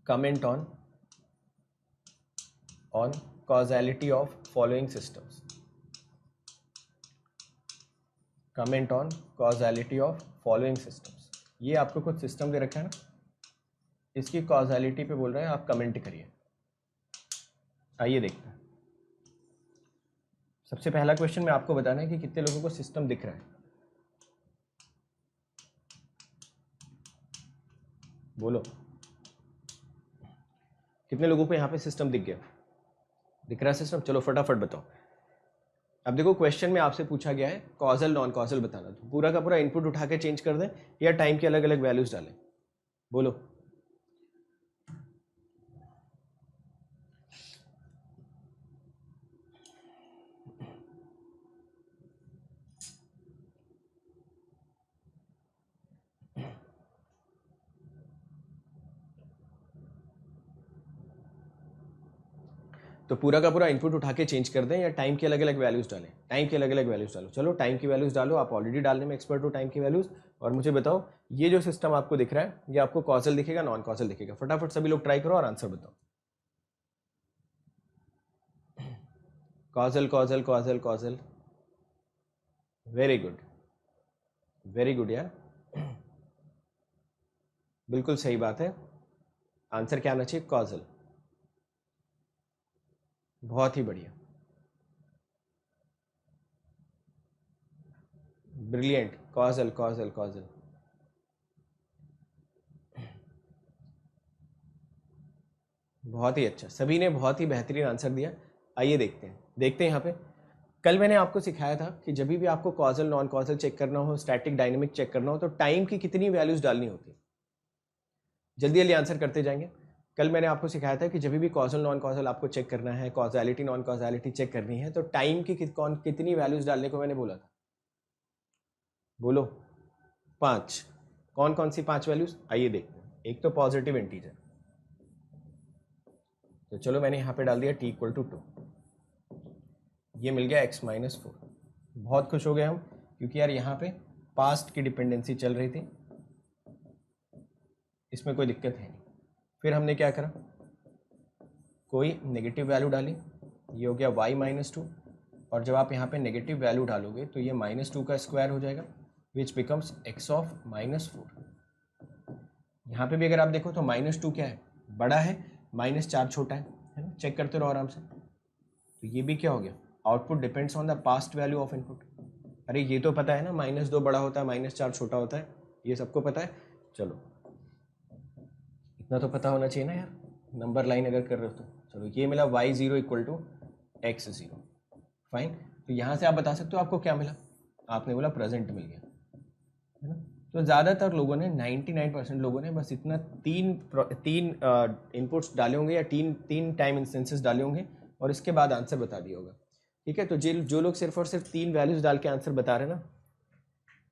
comment on causality of following systems. Comment on causality of following systems. ये आपको कुछ system दे रखा है ना, इसकी कॉजालिटी पे बोल रहे हैं आप कमेंट करिए। आइए देखते हैं। सबसे पहला क्वेश्चन में आपको बताना है कि कितने लोगों को सिस्टम दिख रहा है। बोलो कितने लोगों को यहाँ पे सिस्टम दिख गया? दिख रहा है सिस्टम? चलो फटाफट बताओ। अब देखो क्वेश्चन में आपसे पूछा गया है कॉजल नॉन कॉजल बताना, तो पूरा का पूरा इनपुट उठा के चेंज कर दें या टाइम के अलग अलग वैल्यूज डालें? बोलो। तो पूरा का पूरा इनपुट उठा के चेंज कर दें या टाइम के अलग अलग वैल्यूज डालें? टाइम के अलग अलग वैल्यूज डालो। चलो टाइम की वैल्यूज डालो, आप ऑलरेडी डालने में एक्सपर्ट हो टाइम की वैल्यूज। और मुझे बताओ ये जो सिस्टम आपको दिख रहा है ये आपको कॉजल दिखेगा नॉन कॉजल दिखेगा? फटाफट सभी लोग ट्राई करो और आंसर बताओ। Causal causal causal causal, very good very good यार, बिल्कुल सही बात है। आंसर क्या आना चाहिए? कॉजल। बहुत ही बढ़िया, ब्रिलियंट। कॉजल कॉजल कॉजल, बहुत ही अच्छा, सभी ने बहुत ही बेहतरीन आंसर दिया। आइए देखते हैं यहाँ पे। कल मैंने आपको सिखाया था कि जब भी आपको कॉजल नॉन कॉजल चेक करना हो, स्टैटिक डायनेमिक चेक करना हो, तो टाइम की कितनी वैल्यूज डालनी होती है। जल्दी जल्दी आंसर करते जाएंगे। कल मैंने आपको सिखाया था कि जब भी कॉजल नॉन कॉजल आपको चेक करना है, कॉजैलिटी नॉन कॉजैलिटी चेक करनी है, तो टाइम की कितनी वैल्यूज डालने को मैंने बोला था? बोलो। 5। कौन कौन सी 5 वैल्यूज? आइए देखते हैं। एक तो पॉजिटिव इंटीजर, तो चलो मैंने यहाँ पे डाल दिया t = 2, ये मिल गया x - 4। बहुत खुश हो गए हम, क्योंकि यार यहाँ पे पास्ट की डिपेंडेंसी चल रही थी, इसमें कोई दिक्कत है नहीं। फिर हमने क्या करा, कोई नेगेटिव वैल्यू डाली, ये हो गया y - 2। और जब आप यहाँ पे नेगेटिव वैल्यू डालोगे तो ये -2 का स्क्वायर हो जाएगा, विच बिकम्स x of -4। यहाँ पे भी अगर आप देखो तो -2 क्या है? बड़ा है, -4 छोटा है ना? चेक करते रहो आराम से। तो ये भी क्या हो गया? Output depends on the past value of input. अरे ये तो पता है ना, -2 बड़ा होता है, -4 छोटा होता है, ये सबको पता है। चलो इतना तो पता होना चाहिए ना यार, नंबर लाइन अगर कर रहे हो तो। चलो ये मिला y0 = x0। फाइन। तो यहाँ से आप बता सकते हो आपको क्या मिला। आपने बोला प्रेजेंट मिल गया, है ना? तो ज़्यादातर लोगों ने 99% लोगों ने बस इतना तीन इनपुट्स डाले होंगे या तीन टाइम इंस्टेंसेस डाले होंगे और इसके बाद आंसर बता दिया होगा। ठीक है, तो जो लोग सिर्फ और सिर्फ 3 वैल्यूज डाल के आंसर बता रहे हैं ना,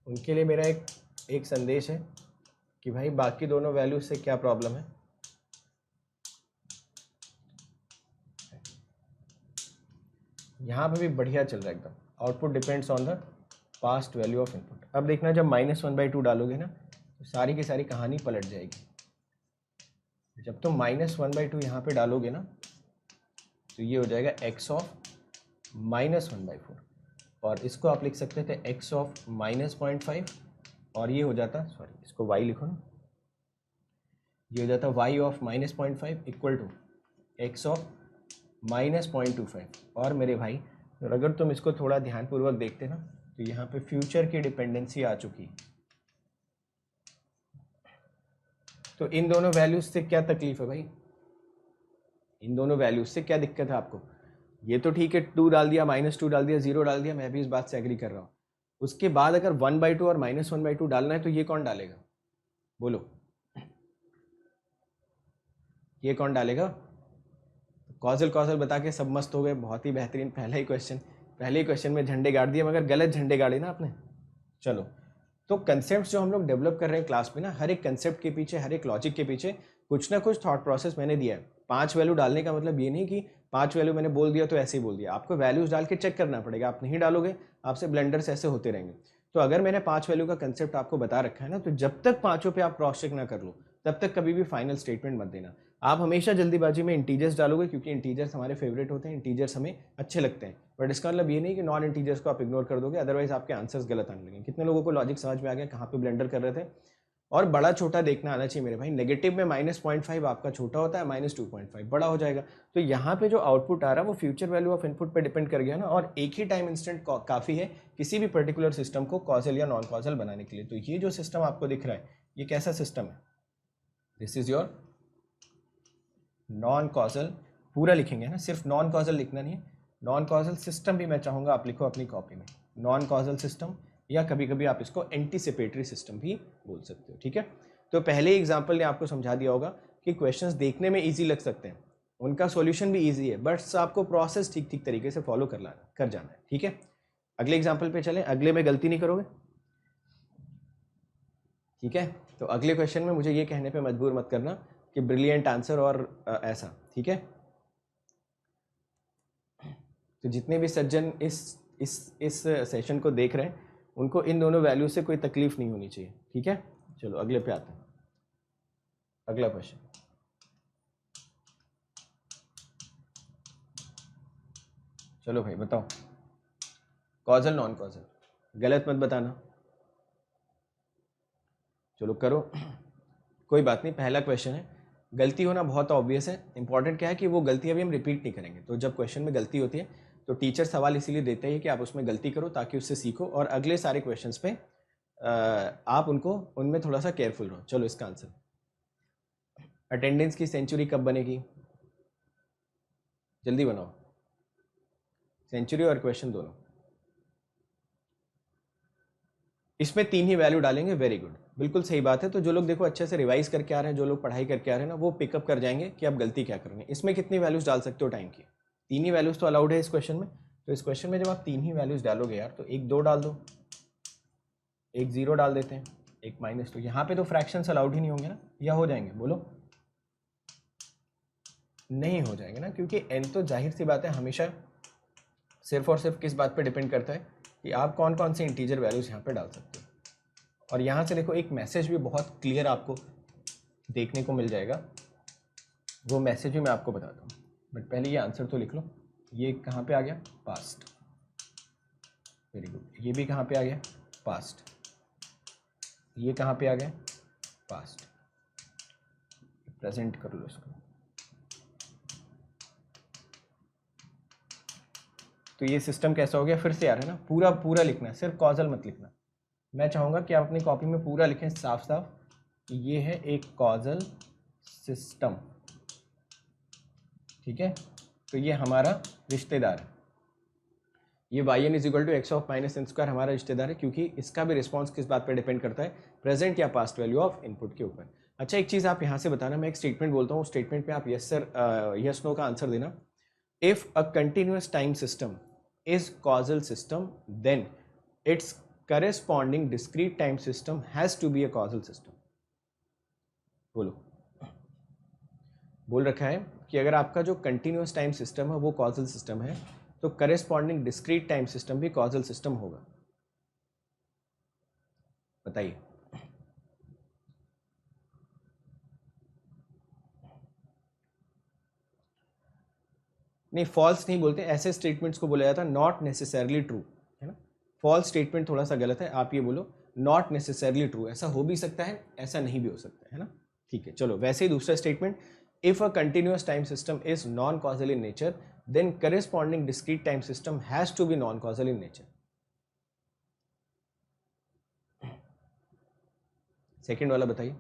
उनके लिए मेरा एक संदेश है कि भाई बाकी दोनों वैल्यूज से क्या प्रॉब्लम है। यहाँ पे भी बढ़िया चल रहा है एकदम। Output depends on the past value of input. अब देखना जब -1/2 डालोगे ना तो सारी की सारी कहानी पलट जाएगी। जब तुम -1/2 यहाँ पे डालोगे ना तो ये हो जाएगा x of -1/4, और इसको आप लिख सकते थे x of -0.5, और ये हो जाता, सॉरी इसको y लिखो ना, ये हो जाता y of -0.5 = x of -0.25। और मेरे भाई अगर तुम इसको थोड़ा ध्यानपूर्वक देखते ना तो यहाँ पे फ्यूचर की डिपेंडेंसी आ चुकी है। तो इन दोनों वैल्यूज से क्या तकलीफ है भाई? इन दोनों वैल्यूज से क्या दिक्कत है आपको? ये तो ठीक है, 2 डाल दिया, -2 डाल दिया, 0 डाल दिया, मैं भी इस बात से एग्री कर रहा हूँ। उसके बाद अगर 1/2 और -1/2 डालना है तो ये कौन डालेगा? बोलो, ये कौन डालेगा? कॉजल बता के सब मस्त हो गए, बहुत ही बेहतरीन। पहले ही क्वेश्चन में झंडे गाड़ दिए, मगर गलत झंडे गाड़े ना आपने। चलो, तो कंसेप्ट जो हम लोग डेवलप कर रहे हैं क्लास में ना, हर एक कंसेप्ट के पीछे, हर एक लॉजिक के पीछे कुछ ना कुछ थॉट प्रोसेस मैंने दिया है। 5 वैल्यू डालने का मतलब ये नहीं कि 5 वैल्यू मैंने बोल दिया तो ऐसे ही बोल दिया। आपको वैल्यूज डाल के चेक करना पड़ेगा। आप नहीं डालोगे, आपसे ब्लेंडर्स ऐसे होते रहेंगे। तो अगर मैंने 5 वैल्यू का कंसेप्ट आपको बता रखा है ना, तो जब तक 5 पे आप क्रॉस चेक ना कर लो तब तक कभी भी फाइनल स्टेटमेंट मत देना। आप हमेशा जल्दीबाजी में इंटीजर्स डालोगे क्योंकि इंटीजर्स हमारे फेवरेट होते हैं, इंटीजर्स हमें अच्छे लगते हैं, बट इसका मतलब ये नहीं कि नॉन इंटीजर्स को आप इग्नोर कर दोगे, अदरवाइज आपके आंसर्स गलत आने लगेंगे। कितने लोगों को लॉजिक समझ में आ गया कहाँ पे ब्लेंडर कर रहे थे? और बड़ा छोटा देखना आना चाहिए मेरे भाई। नेगेटिव में -0.5 आपका छोटा होता है, -2.5 बड़ा हो जाएगा। तो यहाँ पे जो आउटपुट आ रहा है वो फ्यूचर वैल्यू ऑफ इनपुट पे डिपेंड कर गया ना, और एक ही टाइम इंस्टेंट काफ़ी है किसी भी पर्टिकुलर सिस्टम को कॉजल या नॉन कॉजल बनाने के लिए। तो ये जो सिस्टम आपको दिख रहा है ये कैसा सिस्टम है? This is your non causal. पूरा लिखेंगे ना, सिर्फ नॉन कॉजल लिखना नहीं है, नॉन कॉजल सिस्टम भी मैं चाहूँगा आप लिखो अपनी कॉपी में, नॉन कॉजल सिस्टम, या कभी कभी आप इसको एंटीसिपेटरी सिस्टम भी बोल सकते हो, ठीक है। तो पहले एग्जाम्पल ने आपको समझा दिया होगा कि क्वेश्चंस देखने में इजी लग सकते हैं, उनका सॉल्यूशन भी इजी है, बट आपको प्रोसेस ठीक ठीक तरीके से फॉलो कर जाना है, ठीक है। अगले एग्जाम्पल पे चलें, अगले में गलती नहीं करोगे, ठीक है। तो अगले क्वेश्चन में मुझे ये कहने पे मजबूर मत करना कि ब्रिलियंट आंसर और ऐसा, ठीक है। तो जितने भी सज्जन इस सेशन को देख रहे हैं उनको इन दोनों वैल्यू से कोई तकलीफ नहीं होनी चाहिए, ठीक है। चलो अगले पे आते हैं, अगला क्वेश्चन। चलो भाई बताओ, कॉजल नॉन कॉजल, गलत मत बताना। चलो करो, कोई बात नहीं। पहला क्वेश्चन है, गलती होना बहुत ऑब्वियस है, इंपॉर्टेंट क्या है कि वो गलती अभी हम रिपीट नहीं करेंगे। तो जब क्वेश्चन में गलती होती है तो टीचर सवाल इसीलिए देते हैं कि आप उसमें गलती करो ताकि उससे सीखो, और अगले सारे क्वेश्चंस पे आप उनमें थोड़ा सा केयरफुल रहो। चलो इसका आंसर, अटेंडेंस की सेंचुरी कब बनेगी? जल्दी बनाओ, सेंचुरी और क्वेश्चन दोनों। इसमें 3 ही वैल्यू डालेंगे, वेरी गुड, बिल्कुल सही बात है। तो जो लोग देखो अच्छे से रिवाइज करके आ रहे हैं, जो लोग पढ़ाई करके आ रहे हैं ना, वो पिकअप कर जाएंगे कि आप गलती क्या करेंगे। इसमें कितनी वैल्यूज डाल सकते हो टाइम की? 3 ही वैल्यूज तो अलाउड है इस क्वेश्चन में। तो इस क्वेश्चन में जब आप 3 ही वैल्यूज डालोगे यार, तो 1 2 डाल दो, 1 0 डाल देते हैं, 1 -2। यहाँ पे तो फ्रैक्शंस अलाउड ही नहीं होंगे ना, या हो जाएंगे? बोलो, नहीं हो जाएंगे ना, क्योंकि एन तो जाहिर सी बात है हमेशा सिर्फ और सिर्फ किस बात पे डिपेंड करता है कि आप कौन कौन से इंटीजर वैल्यूज यहाँ पे डाल सकते हो। और यहाँ से देखो एक मैसेज भी बहुत क्लियर आपको देखने को मिल जाएगा, वो मैसेज भी मैं आपको बताता हूँ, बट पहले ये आंसर तो लिख लो। ये कहाँ पे आ गया? Past, very good. ये भी कहाँ पे आ गया? पास्ट। ये कहाँ पे आ गया? पास्ट। प्रेजेंट कर लो इसको। तो ये सिस्टम कैसा हो गया? फिर से आ रहा है ना, पूरा पूरा लिखना है, सिर्फ कॉजल मत लिखना। मैं चाहूँगा कि आप अपनी कॉपी में पूरा लिखें साफ साफ कि ये है एक कॉजल सिस्टम, ठीक है। तो ये हमारा रिश्तेदार है, ये yn = x of minus n square हमारा रिश्तेदार है, क्योंकि इसका भी रिस्पॉन्स किस बात पर डिपेंड करता है? प्रेजेंट या पास्ट वैल्यू ऑफ इनपुट के ऊपर। अच्छा एक चीज़ आप यहाँ से बताना, मैं एक स्टेटमेंट बोलता हूँ, स्टेटमेंट में आप यस सर यस नो का आंसर देना। If a continuous time system is causal system then it's corresponding discrete time system has to be a causal system। बोलो, बोल रखा है कि अगर आपका जो कंटिन्यूअस टाइम सिस्टम है वो कॉजल सिस्टम है, तो करेस्पॉन्डिंग डिस्क्रीट टाइम सिस्टम भी कॉजल सिस्टम होगा। बताइए। नहीं, फॉल्स नहीं बोलते, ऐसे स्टेटमेंट्स को बोला जाता है नॉट नेसेसरली ट्रू, है ना। फॉल्स स्टेटमेंट थोड़ा सा गलत है, आप ये बोलो नॉट नेसेसरली ट्रू, ऐसा हो भी सकता है, ऐसा नहीं भी हो सकता है ना, ठीक है। चलो वैसे ही दूसरा statement, if a continuous time system is non causal in nature then corresponding discrete time system has to be non causal in nature. Second वाला बताइए,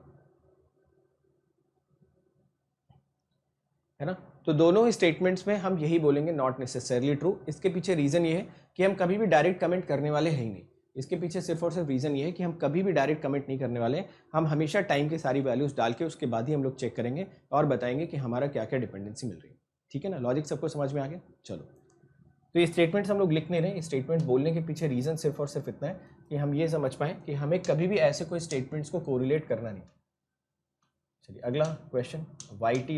है ना। तो दोनों ही स्टेटमेंट्स में हम यही बोलेंगे नॉट नेसेसरली ट्रू। इसके पीछे रीजन ये है कि हम कभी भी डायरेक्ट कमेंट करने वाले हैं ही नहीं। इसके पीछे सिर्फ और सिर्फ रीजन ये है कि हम कभी भी डायरेक्ट कमेंट नहीं करने वाले, हम हमेशा टाइम की सारी वैल्यूज डाल के उसके बाद ही हम लोग चेक करेंगे और बताएंगे कि हमारा क्या क्या डिपेंडेंसी मिल रही है, ठीक है ना। लॉजिक सबको समझ में आ गया? चलो, तो ये स्टेटमेंट्स हम लोग लिख नहीं रहे, स्टेटमेंट बोलने के पीछे रीजन सिर्फ और सिर्फ इतना है कि हम ये समझ पाएँ कि हमें कभी भी ऐसे कोई स्टेटमेंट्स को कोरिलेट करना नहीं। चलिए अगला question, yt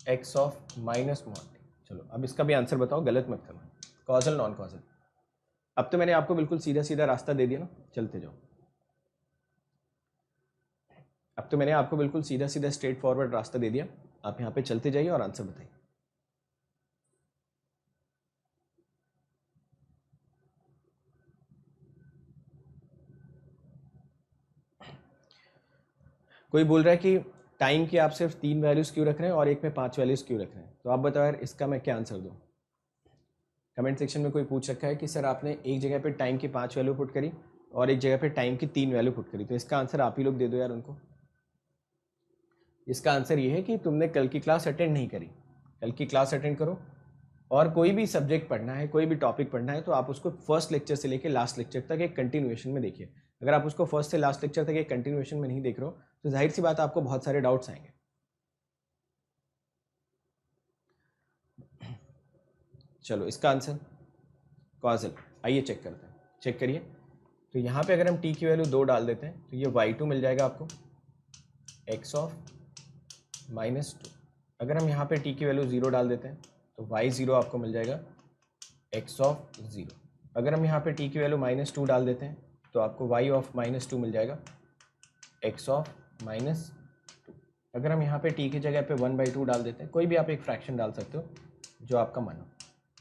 = x of minus mod। चलो अब इसका भी आंसर बताओ, गलत मत करना, कॉजल नॉन कॉजल। अब तो मैंने आपको बिल्कुल सीधा सीधा रास्ता दे दिया ना, चलते जाओ। अब तो मैंने आपको बिल्कुल सीधा सीधा स्ट्रेट फॉरवर्ड रास्ता दे दिया, आप यहाँ पे चलते जाइए और आंसर बताइए। कोई बोल रहा है कि टाइम की आप सिर्फ 3 वैल्यूज क्यों रख रहे हैं और एक में 5 वैल्यूज क्यों रख रहे हैं, तो आप बताओ यार इसका मैं क्या आंसर दूं। कमेंट सेक्शन में कोई पूछ रखा है कि सर आपने एक जगह पे टाइम की 5 वैल्यू पुट करी और एक जगह पे टाइम की 3 वैल्यू पुट करी, तो इसका आंसर आप ही लोग दे दो यार उनको। इसका आंसर ये है कि तुमने कल की क्लास अटेंड नहीं करी। कल की क्लास अटेंड करो, और कोई भी सब्जेक्ट पढ़ना है, कोई भी टॉपिक पढ़ना है, तो आप उसको फर्स्ट लेक्चर से लेकर लास्ट लेक्चर तक एक कंटिन्यूएशन में देखिए। अगर आप उसको फर्स्ट से लास्ट लेक्चर तक एक कंटिन्यूएशन में नहीं देख रहे हो तो जाहिर सी बात आपको बहुत सारे डाउट्स आएंगे। चलो इसका आंसर कॉजल, आइए चेक करते हैं, चेक करिए। तो यहाँ पे अगर हम t की वैल्यू 2 डाल देते हैं तो ये y2 मिल जाएगा आपको x ऑफ -2। अगर हम यहाँ पे t की वैल्यू 0 डाल देते हैं तो y0 आपको मिल जाएगा x ऑफ 0। अगर हम यहाँ पे t की वैल्यू -2 डाल देते हैं तो आपको y ऑफ -2 मिल जाएगा x ऑफ -2। अगर हम यहाँ पे t की जगह पे 1/2 डाल देते हैं, कोई भी आप एक फ्रैक्शन डाल सकते हो जो आपका मन हो,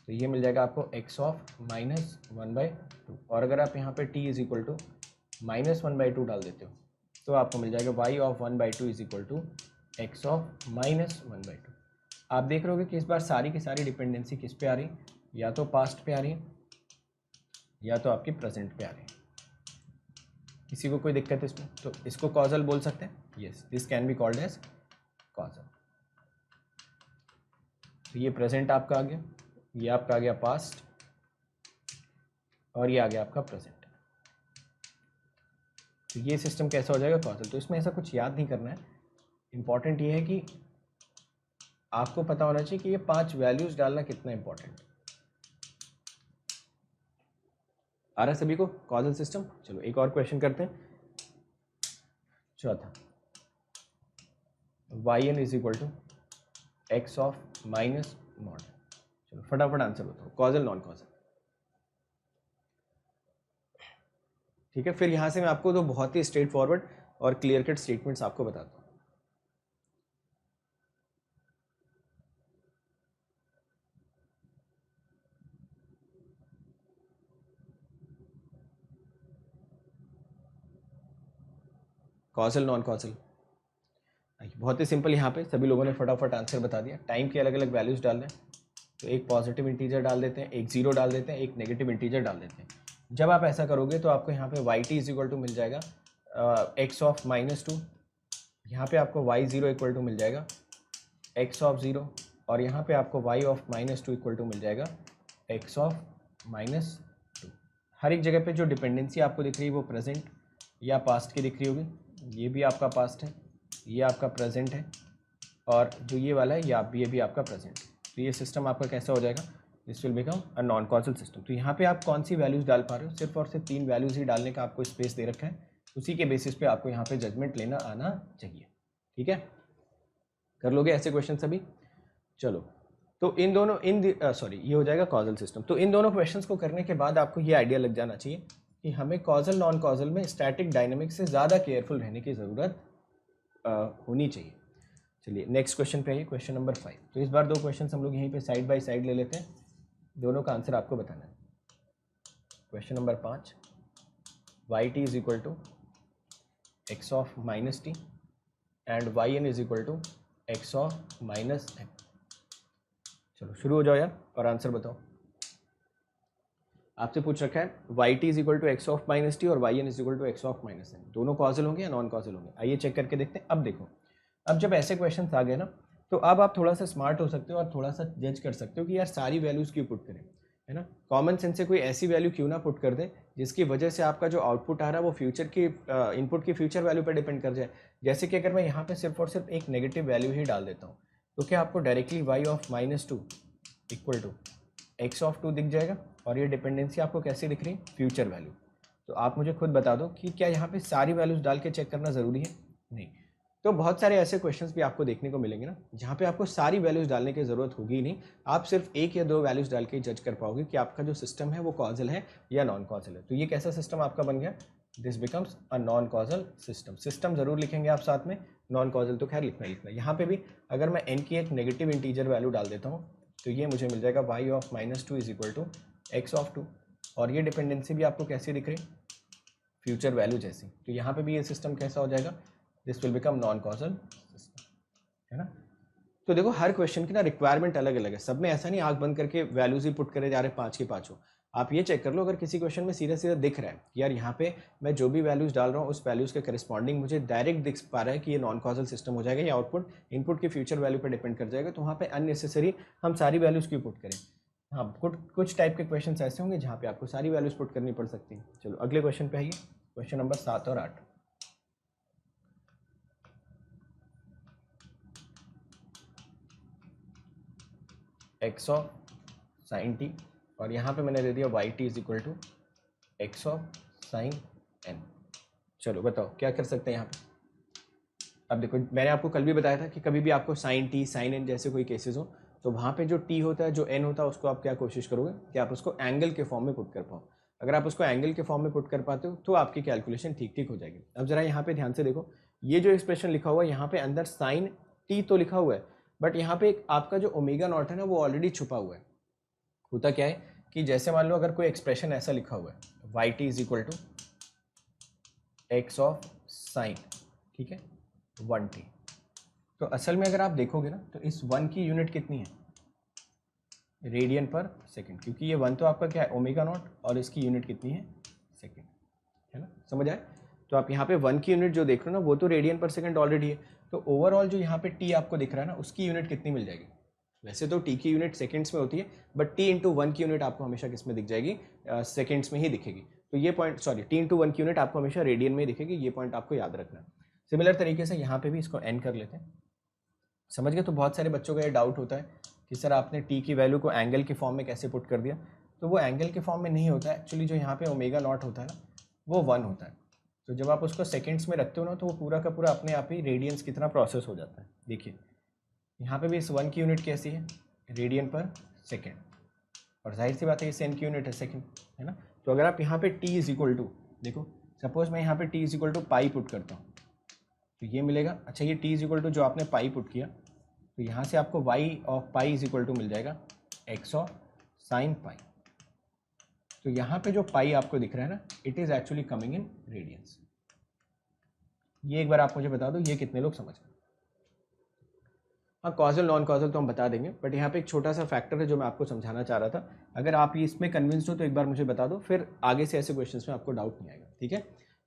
तो ये मिल जाएगा आपको x ऑफ -1/2। और अगर आप यहाँ पे t इज इक्वल टू -1/2 डाल देते हो तो आपको मिल जाएगा y of 1/2 is equal to x of -1/2। आप देख रहे हो कि इस बार सारी की सारी डिपेंडेंसी किस पे आ रही है, या तो पास्ट पे आ रही है या तो आपकी प्रेजेंट पे आ रही है। किसी को कोई दिक्कत है इसमें, तो इसको कॉजल बोल सकते हैं। Yes, this can be called as causal. तो ये प्रेजेंट आपका आ गया, ये आपका आ गया पास्ट, और ये आ गया आपका प्रेजेंट। तो ये सिस्टम कैसा हो जाएगा कॉजल। तो इसमें ऐसा कुछ याद नहीं करना है, इंपॉर्टेंट ये है कि आपको पता होना चाहिए कि ये 5 वैल्यूज डालना कितना इंपॉर्टेंट। आ रहा है सभी को कॉजल सिस्टम। चलो एक और क्वेश्चन करते हैं, चौथा। yn is equal to x of minus mod. चलो फटाफट आंसर बताओ, कॉजल नॉन कॉजल। ठीक है, फिर यहां से मैं आपको दो बहुत ही स्ट्रेट फॉरवर्ड और क्लियर कट स्टेटमेंट्स आपको बताता हूं। कॉजल नॉन कॉजल बहुत ही सिंपल, यहाँ पे सभी लोगों ने फटाफट आंसर बता दिया। टाइम के अलग अलग वैल्यूज डाल दें, तो एक पॉजिटिव इंटीजर डाल देते हैं, एक 0 डाल देते हैं, एक नेगेटिव इंटीजर डाल देते हैं। जब आप ऐसा करोगे तो आपको यहाँ पे y t is equal to मिल जाएगा x ऑफ -2, यहाँ पे आपको y0 इक्वल टू मिल जाएगा x ऑफ 0, और यहाँ पे आपको y ऑफ -2 इक्वल टू मिल जाएगा x ऑफ -2। हर एक जगह पे जो डिपेंडेंसी आपको दिख रही है वो प्रेजेंट या पास्ट की दिख रही होगी। ये भी आपका पास्ट है, ये आपका प्रेजेंट है, और जो ये वाला है ये भी आपका प्रेजेंट है। तो ये सिस्टम आपका कैसा हो जाएगा, this will become a non causal system. तो यहाँ पे आप कौन सी वैल्यूज डाल पा रहे हो, सिर्फ और सिर्फ 3 वैल्यूज ही डालने का आपको स्पेस दे रखा है, उसी के बेसिस पे आपको यहाँ पे जजमेंट लेना आना चाहिए। ठीक है, कर लोगे ऐसे क्वेश्चन सभी। चलो, तो इन दोनों ये हो जाएगा कॉजल सिस्टम। तो इन दोनों क्वेश्चंस को करने के बाद आपको ये आइडिया लग जाना चाहिए कि हमें कॉजल नॉन कॉजल में स्टैटिक डायनेमिक्स से ज़्यादा केयरफुल रहने की ज़रूरत होनी चाहिए। चलिए नेक्स्ट क्वेश्चन पे आइए, क्वेश्चन नंबर 5। तो इस बार दो क्वेश्चन हम लोग यहीं पे साइड बाय साइड ले लेते हैं, दोनों का आंसर आपको बताना है। Question number 5, y t is equal to x of minus t and y n is equal to x of minus n. चलो शुरू हो जाओ यार और आंसर बताओ। आपसे पूछ रखा है y t is equal to x of minus t और y n is equal to x of minus n, दोनों कॉजल होंगे या नॉन कॉजल होंगे। आइए चेक करके देखते हैं। अब देखो, अब जब ऐसे क्वेश्चन आ गए ना, तो अब आप थोड़ा सा स्मार्ट हो सकते हो और थोड़ा सा जज कर सकते हो कि यार सारी वैल्यूज क्यों पुट करें, है ना। कॉमन सेंस से कोई ऐसी वैल्यू क्यों ना पुट कर दे जिसकी वजह से आपका जो आउटपुट आ रहा है वो फ्यूचर की इनपुट की फ्यूचर वैल्यू पर डिपेंड कर जाए। जैसे कि अगर मैं यहाँ पे सिर्फ और सिर्फ एक नेगेटिव वैल्यू ही डाल देता हूँ, तो क्या आपको directly y of -2 equal to x of 2 दिख जाएगा, और ये डिपेंडेंसी आपको कैसी दिख रही है, फ्यूचर वैल्यू। तो आप मुझे खुद बता दो कि क्या यहाँ पे सारी वैल्यूज डाल के चेक करना ज़रूरी है, नहीं। तो बहुत सारे ऐसे क्वेश्चंस भी आपको देखने को मिलेंगे ना, जहाँ पे आपको सारी वैल्यूज डालने की ज़रूरत होगी ही नहीं, आप सिर्फ एक या दो वैल्यूज डाल के जज कर पाओगे कि आपका जो सिस्टम है वो कॉजल है या नॉन कॉजल है। तो ये कैसा सिस्टम आपका बन गया, this becomes a non causal system. System जरूर लिखेंगे आप साथ में, नॉन कॉजल तो खैर लिखना ही लिखना। यहाँ पे भी अगर मैं n की एक नेगेटिव इंटीजर वैल्यू डाल देता हूँ तो ये मुझे मिल जाएगा y of -2 is equal to x of 2। और ये डिपेंडेंसी भी आपको कैसी दिख रही, फ्यूचर वैल्यू जैसी। तो यहाँ पे भी ये सिस्टम कैसा हो जाएगा, this will become non causal system, है ना। तो देखो हर क्वेश्चन की ना रिक्वायरमेंट अलग अलग है, सब में ऐसा नहीं आंख बंद करके वैल्यूज ही पुट करे जा रहे 5 के 5 हो। आप ये चेक कर लो, अगर किसी क्वेश्चन में सीधा सीधा दिख रहा है कि यार यहाँ पे मैं जो भी वैल्यूज डाल रहा हूँ उस वैल्यूज के करस्पॉन्डिंग मुझे डायरेक्ट दिख पा रहा है कि ये नॉन कॉजल सिस्टम हो जाएगा, या आउटपुट इनपुट की फ्यूचर वैल्यू पर डिपेंड कर जाएगा, तो वहाँ पे अननेसेसरी हम सारी वैल्यूज क्यों पुट करें। हाँ, कुछ टाइप के क्वेश्चन ऐसे होंगे जहाँ पे आपको सारी वैल्यूज पुट करनी पड़ सकती है। चलो अगले क्वेश्चन पे आइए, क्वेश्चन नंबर 7 और 8। एक्स ऑफ साइन टी और यहाँ पे मैंने दे दिया y t is equal to x of sine n. चलो बताओ क्या कर सकते हैं यहाँ पे। अब देखो मैंने आपको कल भी बताया था कि कभी भी आपको साइन टी साइन एन जैसे कोई केसेस हो तो वहाँ पे जो टी होता है जो एन होता है उसको आप क्या कोशिश करोगे कि आप उसको एंगल के फॉर्म में पुट कर पाओ। अगर आप उसको एंगल के फॉर्म में पुट कर पाते हो तो आपकी कैलकुलेशन ठीक ठीक हो जाएगी। अब जरा यहाँ पे ध्यान से देखो, ये जो एक्सप्रेशन लिखा हुआ है यहाँ पे अंदर साइन टी तो लिखा हुआ है, बट यहाँ पे आपका जो ओमेगा नॉट है ना वो ऑलरेडी छुपा हुआ है। होता क्या है कि जैसे मान लो अगर कोई एक्सप्रेशन ऐसा लिखा हुआ है y t is equal to x of sine, ठीक है, 1t। तो असल में अगर आप देखोगे ना तो इस 1 की यूनिट कितनी है, रेडियन पर सेकंड, क्योंकि ये 1 तो आपका क्या है ओमेगा नॉट और इसकी यूनिट कितनी है सेकंड, है ना, समझ आए। तो आप यहाँ पे 1 की यूनिट जो देख रहे हो ना वो तो रेडियन पर सेकंड ऑलरेडी है, तो ओवरऑल जो यहाँ पे टी आपको दिख रहा है ना उसकी यूनिट कितनी मिल जाएगी। वैसे तो टी की यूनिट सेकंड्स में होती है, बट टी इंटू 1 की यूनिट आपको हमेशा किस में दिख जाएगी, सेकंड्स में ही दिखेगी। तो ये पॉइंट सॉरी टी इंटू 1 की यूनिट आपको हमेशा रेडियन में ही दिखेगी, ये पॉइंट आपको याद रखना है। सिमिलर तरीके से यहाँ पे भी इसको एन कर लेते हैं, समझ गए। तो बहुत सारे बच्चों का ये डाउट होता है कि सर आपने टी की वैल्यू को एंगल के फॉर्म में कैसे पुट कर दिया, तो वो एंगल के फॉर्म में नहीं होता है एक्चुअली। जो यहाँ पे ओमेगा नॉट होता है ना वो 1 होता है, तो जब आप उसको सेकेंड्स में रखते हो ना तो वो पूरा का पूरा अपने आप ही रेडियंस की तरह प्रोसेस हो जाता है। देखिए यहाँ पे भी इस 1 की यूनिट कैसी है, रेडियन पर सेकेंड, और जाहिर सी बात है ये एन की यूनिट है सेकेंड, है ना। तो अगर आप यहाँ पे टी इज इक्वल टू, देखो सपोज मैं यहाँ पे t is equal to pi put करता हूँ तो ये मिलेगा। अच्छा ये टी इज इक्वल टू जो आपने पाई पुट किया तो यहाँ से आपको y of pi is equal to मिल जाएगा एक्स ऑफ साइन पाई। तो यहाँ पे जो पाई आपको दिख रहा है ना it is actually coming in radiance. ये एक बार आप मुझे बता दो ये कितने लोग समझ गए। हाँ कॉजल नॉन कॉजल तो हम बता देंगे, बट यहाँ पे एक छोटा सा फैक्टर है जो मैं आपको समझाना चाह रहा था। अगर आप इसमें कन्विंस्ड हो तो एक बार मुझे बता दो, फिर आगे से ऐसे क्वेश्चंस में आपको डाउट नहीं आएगा, ठीक है।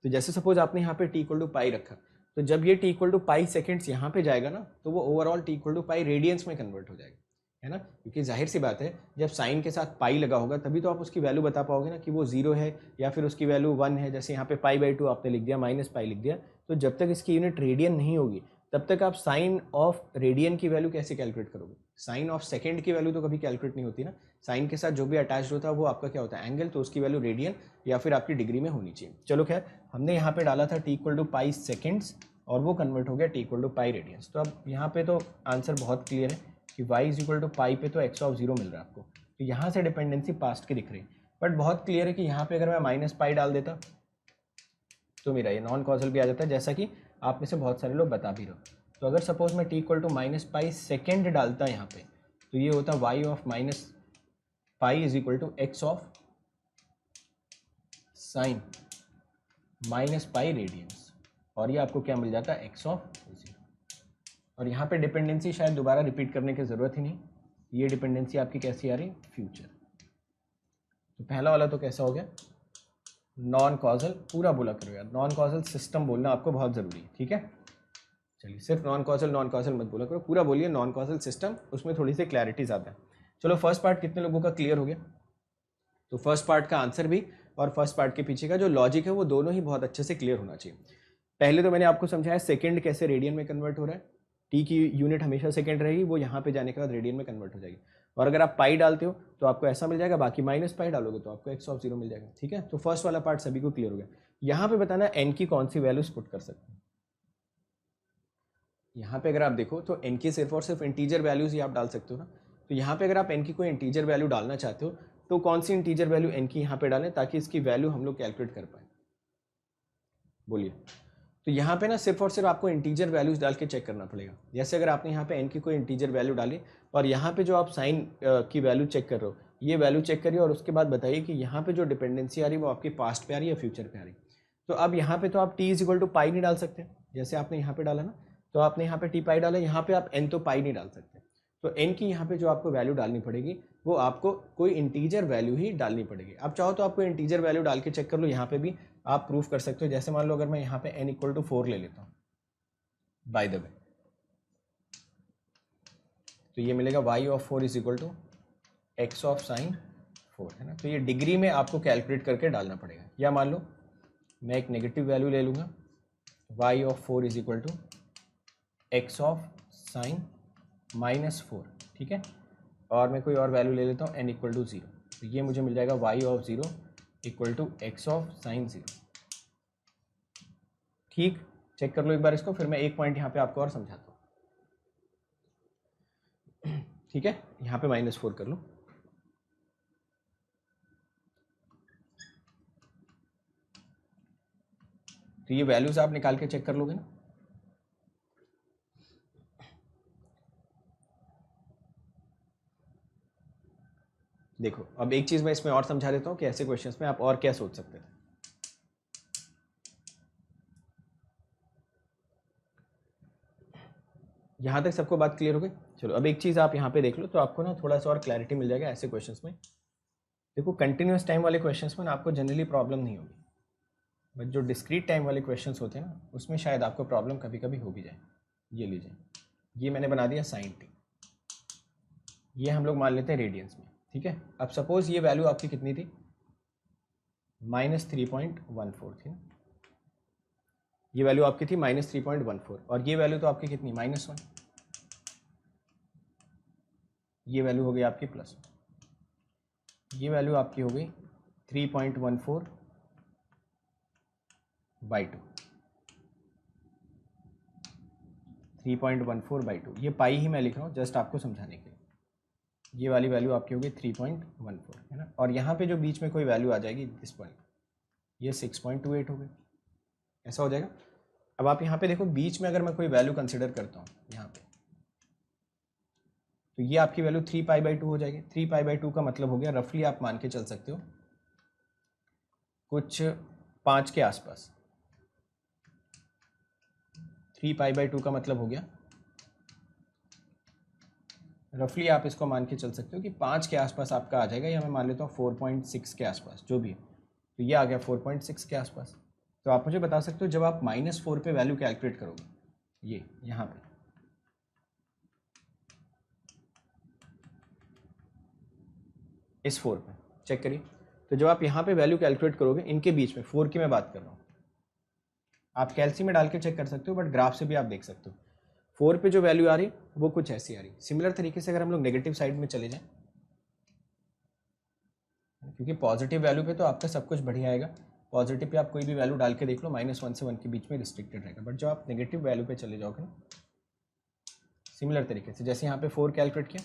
तो जैसे सपोज आपने यहाँ पे टी इक्वल टू पाई रखा, तो जब ये t equal to pi seconds यहाँ पे जाएगा ना तो वो overall t equal to pi radians में कन्वर्ट हो जाएगा, है ना। क्योंकि जाहिर सी बात है जब साइन के साथ पाई लगा होगा तभी तो आप उसकी वैल्यू बता पाओगे ना कि वो 0 है या फिर उसकी वैल्यू 1 है। जैसे यहाँ पे पाई/2 आपने लिख दिया, माइनस पाई लिख दिया, तो जब तक इसकी यूनिट रेडियन नहीं होगी तब तक आप साइन ऑफ रेडियन की वैल्यू कैसे कैलकुलेट करोगे। साइन ऑफ सेकेंड की वैल्यू तो कभी कैलकुलेट नहीं होती ना, साइन के साथ जो भी अटैच होता है वो आपका क्या होता है एंगल, तो उसकी वैल्यू रेडियन या फिर आपकी डिग्री में होनी चाहिए। चलो खैर हमने यहाँ पे डाला था t equal to pi seconds और वो कन्वर्ट हो गया t equal to pi radians. तो अब यहाँ पे तो आंसर बहुत क्लियर है कि y इज इक्वल टू पाई पे तो x ऑफ 0 मिल रहा है आपको, तो यहाँ से डिपेंडेंसी पास्ट की दिख रही है। बट बहुत क्लियर है कि यहाँ पे अगर मैं माइनस पाई डाल देता तो मेरा ये नॉन कॉजल भी आ जाता है, जैसा कि आप में से बहुत सारे लोग बता भी रहे हो। तो अगर सपोज मैं t equal to minus pi second डालता यहाँ पे तो ये होता y of minus pi is equal to x of sine minus pi radians, और ये आपको क्या मिल जाता है एक्स ऑफ 0। और यहाँ पे डिपेंडेंसी शायद दोबारा रिपीट करने की ज़रूरत ही नहीं, ये डिपेंडेंसी आपकी कैसी आ रही फ्यूचर। तो पहला वाला तो कैसा हो गया नॉन कॉजल, पूरा बोला करो यार, नॉन कॉजल सिस्टम बोलना आपको बहुत ज़रूरी है, ठीक है। चलिए सिर्फ नॉन कॉजल मत बोला करो, पूरा बोलिए नॉन कॉजल सिस्टम, उसमें थोड़ी सी क्लैरिटी ज़्यादा है। चलो फर्स्ट पार्ट कितने लोगों का क्लियर हो गया। तो फर्स्ट पार्ट का आंसर भी और फर्स्ट पार्ट के पीछे का जो लॉजिक है वो दोनों ही बहुत अच्छे से क्लियर होना चाहिए। पहले तो मैंने आपको समझाया सेकंड कैसे रेडियन में कन्वर्ट हो रहा है, टी की यूनिट हमेशा सेकंड रहेगी, वो यहाँ पे जाने के बाद रेडियन में कन्वर्ट हो जाएगी। और अगर आप पाई डालते हो तो आपको ऐसा मिल जाएगा, बाकी माइनस पाई डालोगे तो आपको एक्स ऑफ 0 मिल जाएगा, ठीक है। तो फर्स्ट वाला पार्ट सभी को क्लियर हो गया। यहाँ पे बताना एन की कौन सी वैल्यूज पुट कर सकते हैं। यहाँ पे अगर आप देखो तो एन की सिर्फ और सिर्फ इंटीजर वैल्यूज ही आप डाल सकते हो ना। तो यहाँ पे अगर आप एन की कोई इंटीजर वैल्यू डालना चाहते हो तो कौन सी इंटीजर वैल्यू एन की यहाँ पे डालें ताकि इसकी वैल्यू हम लोग कैलकुलेट कर पाए। बोलिए। तो यहाँ पे ना सिर्फ और सिर्फ आपको इंटीजर वैल्यूज डाल के चेक करना पड़ेगा। जैसे अगर आपने यहाँ पे एन की कोई इंटीजर वैल्यू डाली और यहाँ पे जो आप साइन की वैल्यू चेक कर रहे हो, ये वैल्यू चेक करिए और उसके बाद बताइए कि यहाँ पे जो डिपेंडेंसी आ रही है वो आपकी पास्ट पे आ रही है या फ्यूचर पे आ रही है। तो अब यहाँ पे तो आप टी इज इक्वल टू पाई नहीं डाल सकते, जैसे आपने यहाँ पे डाला ना, तो आपने यहाँ पे टी पाई डाला, यहाँ पे आप एन तो पाई नहीं डाल सकते। तो एन की यहाँ पे जो आपको वैल्यू डालनी पड़ेगी वो आपको कोई इंटीजर वैल्यू ही डालनी पड़ेगी। आप चाहो तो आपको इंटीजर वैल्यू डाल के चेक कर लो, यहाँ पे भी आप प्रूफ कर सकते हो। जैसे मान लो अगर मैं यहाँ पे एन इक्वल टू 4 ले लेता हूँ बाय द वे, तो ये मिलेगा y of 4 is equal to x of sine 4, है ना। तो ये डिग्री में आपको कैलकुलेट करके डालना पड़ेगा। या मान लो मैं एक नेगेटिव वैल्यू ले लूँगा, y of 4 is equal to x of sine -4, ठीक है। और मैं कोई और वैल्यू ले लेता हूँ n इक्वल टू 0, तो ये मुझे मिल जाएगा y of 0 equal to x of sine 0। ठीक, चेक कर लो एक बार इसको, फिर मैं एक पॉइंट यहाँ पे आपको और समझाता हूँ। ठीक है, यहाँ पे -4 कर लो। तो ये वैल्यूज आप निकाल के चेक कर लोगे ना। देखो अब एक चीज मैं इसमें और समझा देता हूँ कि ऐसे क्वेश्चंस में आप और क्या सोच सकते थे। यहाँ तक सबको बात क्लियर हो गई? चलो अब एक चीज़ आप यहाँ पे देख लो तो आपको ना थोड़ा सा और क्लैरिटी मिल जाएगा ऐसे क्वेश्चंस में। देखो कंटिन्यूस टाइम वाले क्वेश्चंस में ना आपको जनरली प्रॉब्लम नहीं होगी, बट जो डिस्क्रीट टाइम वाले क्वेश्चंस होते हैं ना उसमें शायद आपको प्रॉब्लम कभी कभी हो भी जाए। ये लीजिए, ये मैंने बना दिया साइन टी, ये हम लोग मान लेते हैं रेडियंस में, ठीक है। अब सपोज ये वैल्यू आपकी कितनी थी, -3.14 थी ना, ये वैल्यू आपकी थी -3.14 और ये वैल्यू तो आपकी कितनी -1, ये वैल्यू हो गई आपकी प्लस, ये वैल्यू आपकी हो गई 3.14/2, 3.14/2। ये पाई ही मैं लिख रहा हूँ जस्ट आपको समझाने के लिए। ये वाली वैल्यू आपकी होगी 3.14, है ना। और यहाँ पे जो बीच में कोई वैल्यू आ जाएगी दिस पॉइंट, ये 6.28 हो गई, ऐसा हो जाएगा। अब आप यहाँ पे देखो बीच में अगर मैं कोई वैल्यू कंसिडर करता हूँ यहाँ पे, तो ये आपकी वैल्यू 3π/2 हो जाएगी। 3π/2 का मतलब हो गया रफली आप मान के चल सकते हो कुछ 5 के आसपास। 3π/2 का मतलब हो गया रफली आप इसको मान के चल सकते हो कि 5 के आसपास आपका आ जाएगा, या मैं मान लेता हूँ 4.6 के आसपास, जो भी है। तो ये आ गया 4.6 के आसपास। तो आप मुझे बता सकते हो जब आप -4 पे वैल्यू कैलकुलेट करोगे, ये यहाँ पे इस 4 पे चेक करिए, तो जब आप यहाँ पे वैल्यू कैलकुलेट करोगे इनके बीच में 4 की मैं बात कर रहा हूँ, आप कैलसी में डाल के चेक कर सकते हो, बट ग्राफ से भी आप देख सकते हो 4 पे जो वैल्यू आ रही वो कुछ ऐसी आ रही। सिमिलर तरीके से अगर हम लोग नेगेटिव साइड में चले जाएं, क्योंकि पॉजिटिव वैल्यू पे तो आपका सब कुछ बढ़िया आएगा, पॉजिटिव पे आप कोई भी वैल्यू डाल के देख लो -1 से 1 के बीच में रिस्ट्रिक्टेड रहेगा। बट जब आप नेगेटिव वैल्यू पे चले जाओगे ना, सिमिलर तरीके से जैसे यहाँ पे 4 कैलकुलेट किया,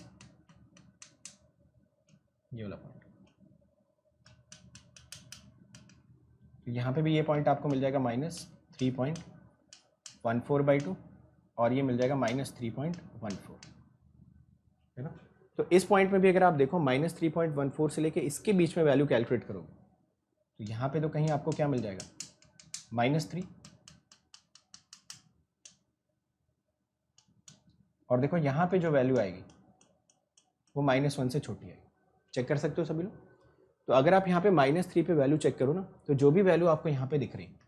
ये वाला पॉइंट, तो यहाँ पे भी ये पॉइंट आपको मिल जाएगा -3.14/2 और ये मिल जाएगा -3.14, है ना। तो इस पॉइंट में भी अगर आप देखो -3.14 से लेके इसके बीच में वैल्यू कैलकुलेट करोगे तो यहाँ पे तो कहीं आपको क्या मिल जाएगा -3, और देखो यहाँ पे जो वैल्यू आएगी वो -1 से छोटी आएगी। चेक कर सकते हो सभी लोग। तो अगर आप यहाँ पे -3 पे वैल्यू चेक करो ना, तो जो भी वैल्यू आपको यहाँ पे दिख रही है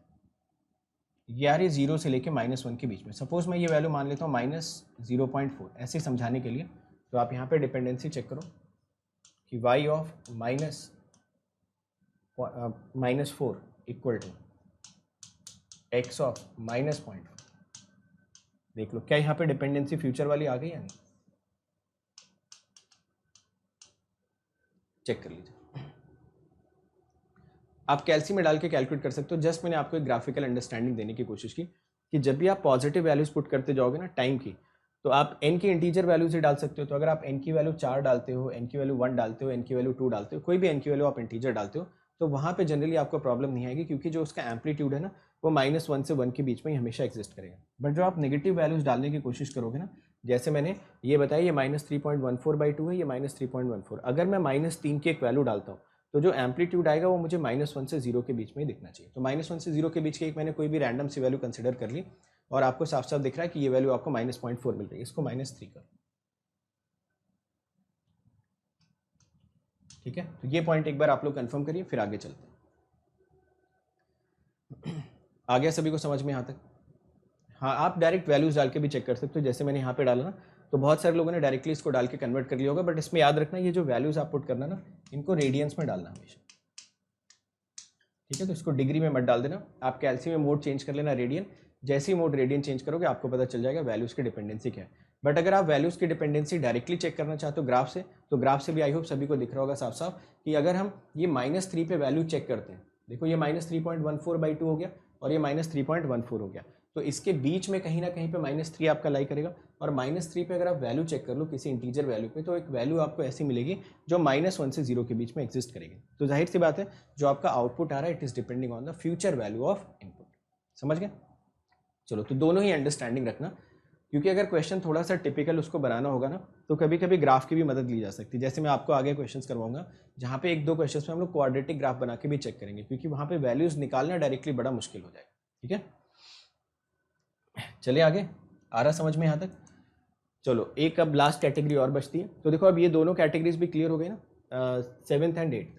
ये आ रही 0 से लेके -1 के बीच में। सपोज मैं ये वैल्यू मान लेता हूँ -0.4, ऐसे समझाने के लिए। तो आप यहाँ पे डिपेंडेंसी चेक करो कि y of -4 equal to x of -0.4। देख लो क्या यहाँ पे डिपेंडेंसी फ्यूचर वाली आ गई या नहीं, चेक कर लीजिए। आप कैलसी में डाल के कैलकुलेट कर सकते हो। जस्ट मैंने आपको एक ग्राफिकल अंडरस्टैंडिंग देने की कोशिश की कि जब भी आप पॉजिटिव वैल्यूज पुट करते जाओगे ना टाइम की, तो आप n की इंटीजर वैल्यूज ही डाल सकते हो। तो अगर आप n की वैल्यू 4 डालते हो, n की वैल्यू 1 डालते हो, n की वैल्यू 2 डालते हो, कोई भी n की वैल्यू आप इंटीजर डालते हो, तो वहाँ पे जनरली आपको प्रॉब्लम नहीं आएगी, क्योंकि जो उसका एम्पलीट्यूड है ना वो -1 से 1 के बीच में ही हमेशा एग्जिस्ट करेगा। बट जो आप नेगेटिव वैल्यूज डालने की कोशिश करोगे ना, जैसे मैंने ये बताया ये -3.14/2 है, ये -3.14, अगर मैं -3 की एक वैल्यू डालता हूँ तो जो एम्पलीट्यूड आएगा वो मुझे -1 से 0 के बीच में ही दिखना चाहिए। तो -1 से 0 के बीच की एक मैंने कोई भी रैंडम सी वैल्यू कंसिडर कर ली और आपको साफ साफ दिख रहा है कि ये वैल्यू आपको -0.4 मिल रही है, इसको -3 कर। ठीक है, तो ये पॉइंट एक बार आप लोग कंफर्म करिए, फिर आगे चलते हैं। आ गया सभी को समझ में यहाँ तक? हाँ, आप डायरेक्ट वैल्यूज डाल के भी चेक कर सकते हो, जैसे मैंने यहाँ पे डाला ना, तो बहुत सारे लोगों ने डायरेक्टली इसको डाल के कन्वर्ट कर लिया होगा, बट इसमें याद रखना ये जो वैल्यूज आप पुट करना ना, इनको रेडियंस में डालना हमेशा। ठीक है, तो इसको डिग्री में मत डाल देना, आप कैल्सी में मोड चेंज कर लेना रेडियन, जैसे ही मोड रेडियन चेंज करोगे आपको पता चल जाएगा वैल्यूज की डिपेंडेंसी क्या है। बट अगर आप वैल्यूज की डिपेंडेंसी डायरेक्टली चेक करना चाहते हो ग्राफ से, तो ग्राफ से भी आई होप सभी को दिख रहा होगा साफ साफ कि अगर हम ये -3 पे वैल्यू चेक करते हैं, देखो ये -3.14/2 हो गया और ये -3.14 हो गया, तो इसके बीच में कहीं ना कहीं पे -3 आपका लाई करेगा, और -3 पे अगर आप वैल्यू चेक कर लो किसी इंटीजर वैल्यू पे, तो एक वैल्यू आपको ऐसी मिलेगी जो -1 से 0 के बीच में एग्जिस्ट करेगी। तो जाहिर सी बात है जो आपका आउटपुट आ रहा है it is depending on the future value of input. समझ गए? चलो, तो दोनों ही अंडरस्टैंडिंग रखना, क्योंकि अगर क्वेश्चन थोड़ा सा टिपिकल उसको बनाना होगा ना, तो कभी कभी ग्राफ की भी मदद ली जा सकती है। जैसे मैं आपको आगे क्वेश्चंस करवाऊंगा जहाँ पे 1-2 क्वेश्चंस में हम लोग क्वाड्रेटिक ग्राफ बना के भी चेक करेंगे, क्योंकि वहाँ पे वैल्यूज निकालना डायरेक्टली बड़ा मुश्किल हो जाएगा। ठीक है, चलिए आगे, आ रहा समझ में यहाँ तक? चलो, एक अब लास्ट कैटेगरी और बचती है। तो देखो अब ये दोनों कैटेगरीज भी क्लियर हो गई ना, 7th एंड 8th।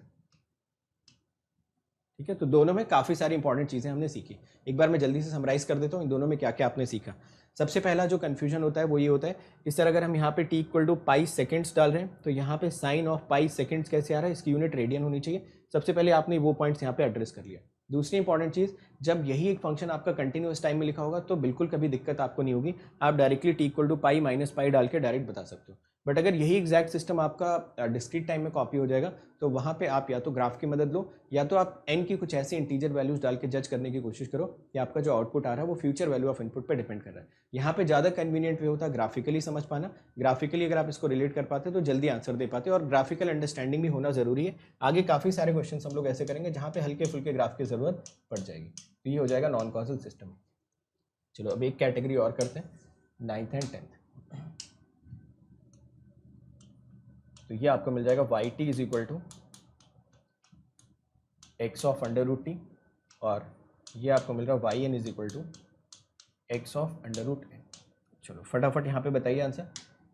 ठीक है, तो दोनों में काफ़ी सारी इंपॉर्टेंट चीज़ें हमने सीखी। एक बार मैं जल्दी से समराइज कर देता हूँ इन दोनों में क्या क्या आपने सीखा। सबसे पहला जो कन्फ्यूजन होता है वो ये होता है, इस तरह अगर हम यहाँ पे t = पाई सेकेंड्स डाल रहे हैं तो यहाँ पे साइन ऑफ पाई सेकेंड्स कैसे आ रहा है, इसकी यूनिट रेडियन होनी चाहिए। सबसे पहले आपने वो पॉइंट्स यहाँ पे एड्रेस कर लिया। दूसरी इंपॉर्टेंट चीज़, जब यही एक फंक्शन आपका कंटिन्यूअस टाइम में लिखा होगा तो बिल्कुल कभी दिक्कत आपको नहीं होगी, आप डायरेक्टली t = पाई - पाई डाल के डायरेक्ट बता सकते हो। बट अगर यही एग्जैक्ट सिस्टम आपका डिस्क्रीट टाइम में कॉपी हो जाएगा तो वहाँ पे आप या तो ग्राफ की मदद लो या तो आप n की कुछ ऐसे इंटीजर वैल्यूज डाल के जज करने की कोशिश करो कि आपका जो आउटपुट आ रहा है वो फ्यूचर वैल्यू ऑफ इनपुट पे डिपेंड कर रहा है। यहाँ पे ज़्यादा कन्वीनियंट वे होता है ग्राफिकली समझ पाना। ग्राफिकली अगर आप इसको रिलेट कर पाते तो जल्दी आंसर दे पाते, और ग्राफिकल अंडरस्टैंडिंग भी होना जरूरी है। आगे काफ़ी सारे क्वेश्चन हम लोग ऐसे करेंगे जहाँ पे हल्के फुल्के ग्राफ की जरूरत पड़ जाएगी, तो ये हो जाएगा नॉन कॉजल सिस्टम। चलो अब एक कैटेगरी और करते हैं, 9th एंड 10th। तो ये आपको मिल जाएगा yt = x ऑफ √t, और ये आपको मिल रहा है yn = x ऑफ √n। चलो फटाफट यहाँ पे बताइए आंसर।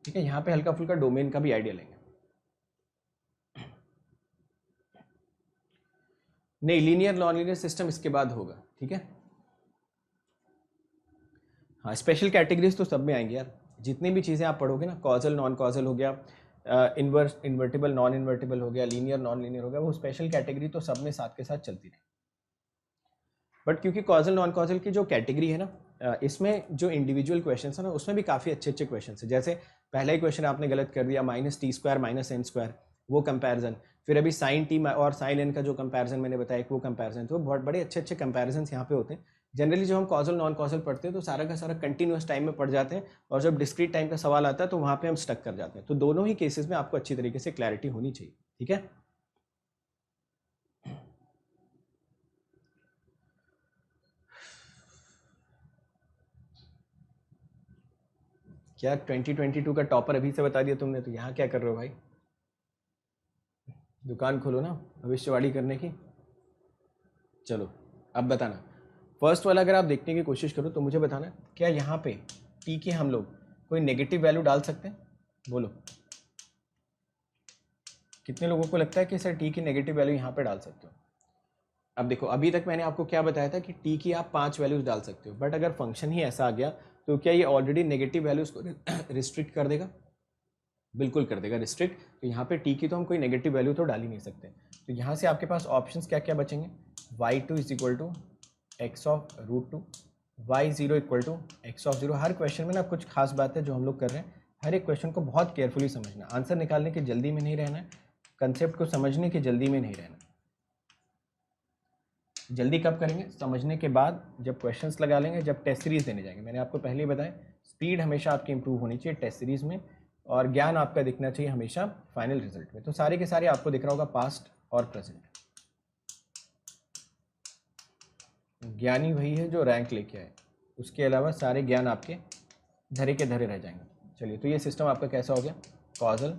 ठीक है, यहाँ पे हल्का फुल्का डोमेन का भी आइडिया लेंगे। नहीं, लीनियर नॉन लीनियर सिस्टम इसके बाद होगा। ठीक है, हाँ, स्पेशल कैटेगरीज तो सब में आएंगे यार, जितनी भी चीज़ें आप पढ़ोगे ना, कॉजल नॉन कॉजल हो गया, इन्वर्टिबल नॉन इन्वर्टिबल हो गया, लीनियर नॉन लीनियर हो गया, वो स्पेशल कैटेगरी तो सब में साथ के साथ चलती रही। बट क्योंकि कॉजल नॉन कॉजल की जो कैटेगरी है ना, इसमें जो इंडिविजुअल क्वेश्चन है ना उसमें भी काफ़ी अच्छे अच्छे क्वेश्चन है। जैसे पहला ही क्वेश्चन आपने गलत कर दिया, -t² - n², वो कंपैरिजन। फिर अभी साइन टी और साइन एन का जो कंपैरिजन मैंने बताया वो कंपैरिजन, तो बहुत बड़े अच्छे अच्छे कंपैरिजन यहाँ पे होते हैं। जनरली जब हम कॉजल नॉन कॉजल पढ़ते हैं तो सारा का सारा कंटिन्यूस टाइम में पढ़ जाते हैं, और जब डिस्क्रीट टाइम का सवाल आता है तो वहाँ पे हम स्टक कर जाते हैं। तो दोनों ही केसेस में आपको अच्छी तरीके से क्लैरिटी होनी चाहिए। ठीक है, क्या 2022 का टॉपर अभी से बता दिया तुमने, तो यहाँ क्या कर रहे हो भाई? दुकान खोलो ना भविष्यवाणी करने की। चलो अब बताना, फर्स्ट वाला अगर आप देखने की कोशिश करो तो मुझे बताना क्या यहाँ पे टी की हम लोग कोई नेगेटिव वैल्यू डाल सकते हैं? बोलो, कितने लोगों को लगता है कि सर टी की नेगेटिव वैल्यू यहाँ पे डाल सकते हो? अब देखो, अभी तक मैंने आपको क्या बताया था कि टी की आप 5 वैल्यूज डाल सकते हो, बट अगर फंक्शन ही ऐसा आ गया तो क्या ये ऑलरेडी नेगेटिव वैल्यूज को रिस्ट्रिक्ट कर देगा? बिल्कुल कर देगा रिस्ट्रिक्ट। तो यहाँ पे टी की तो हम कोई नेगेटिव वैल्यू तो डाल ही नहीं सकते। तो यहाँ से आपके पास ऑप्शंस क्या क्या बचेंगे, y2 = x of √2, y0 = x of 0। Her question में ना कुछ खास बात है जो हम लोग कर रहे हैं, हर एक क्वेश्चन को बहुत केयरफुली समझना, आंसर निकालने की जल्दी में नहीं रहना है, कंसेप्ट को समझने की जल्दी में नहीं रहना। जल्दी कब करेंगे? समझने के बाद, जब क्वेश्चंस लगा लेंगे, जब टेस्ट सीरीज देने जाएंगे। मैंने आपको पहले ही बताया स्पीड हमेशा आपकी इंप्रूव होनी चाहिए टेस्ट सीरीज में, और ज्ञान आपका दिखना चाहिए हमेशा फाइनल रिजल्ट में। तो सारे के सारे आपको दिख रहा होगा पास्ट और प्रेजेंट। ज्ञानी वही है जो रैंक लेके आए, उसके अलावा सारे ज्ञान आपके धरे के धरे रह जाएंगे। चलिए, तो ये सिस्टम आपका कैसा हो गया, कॉजल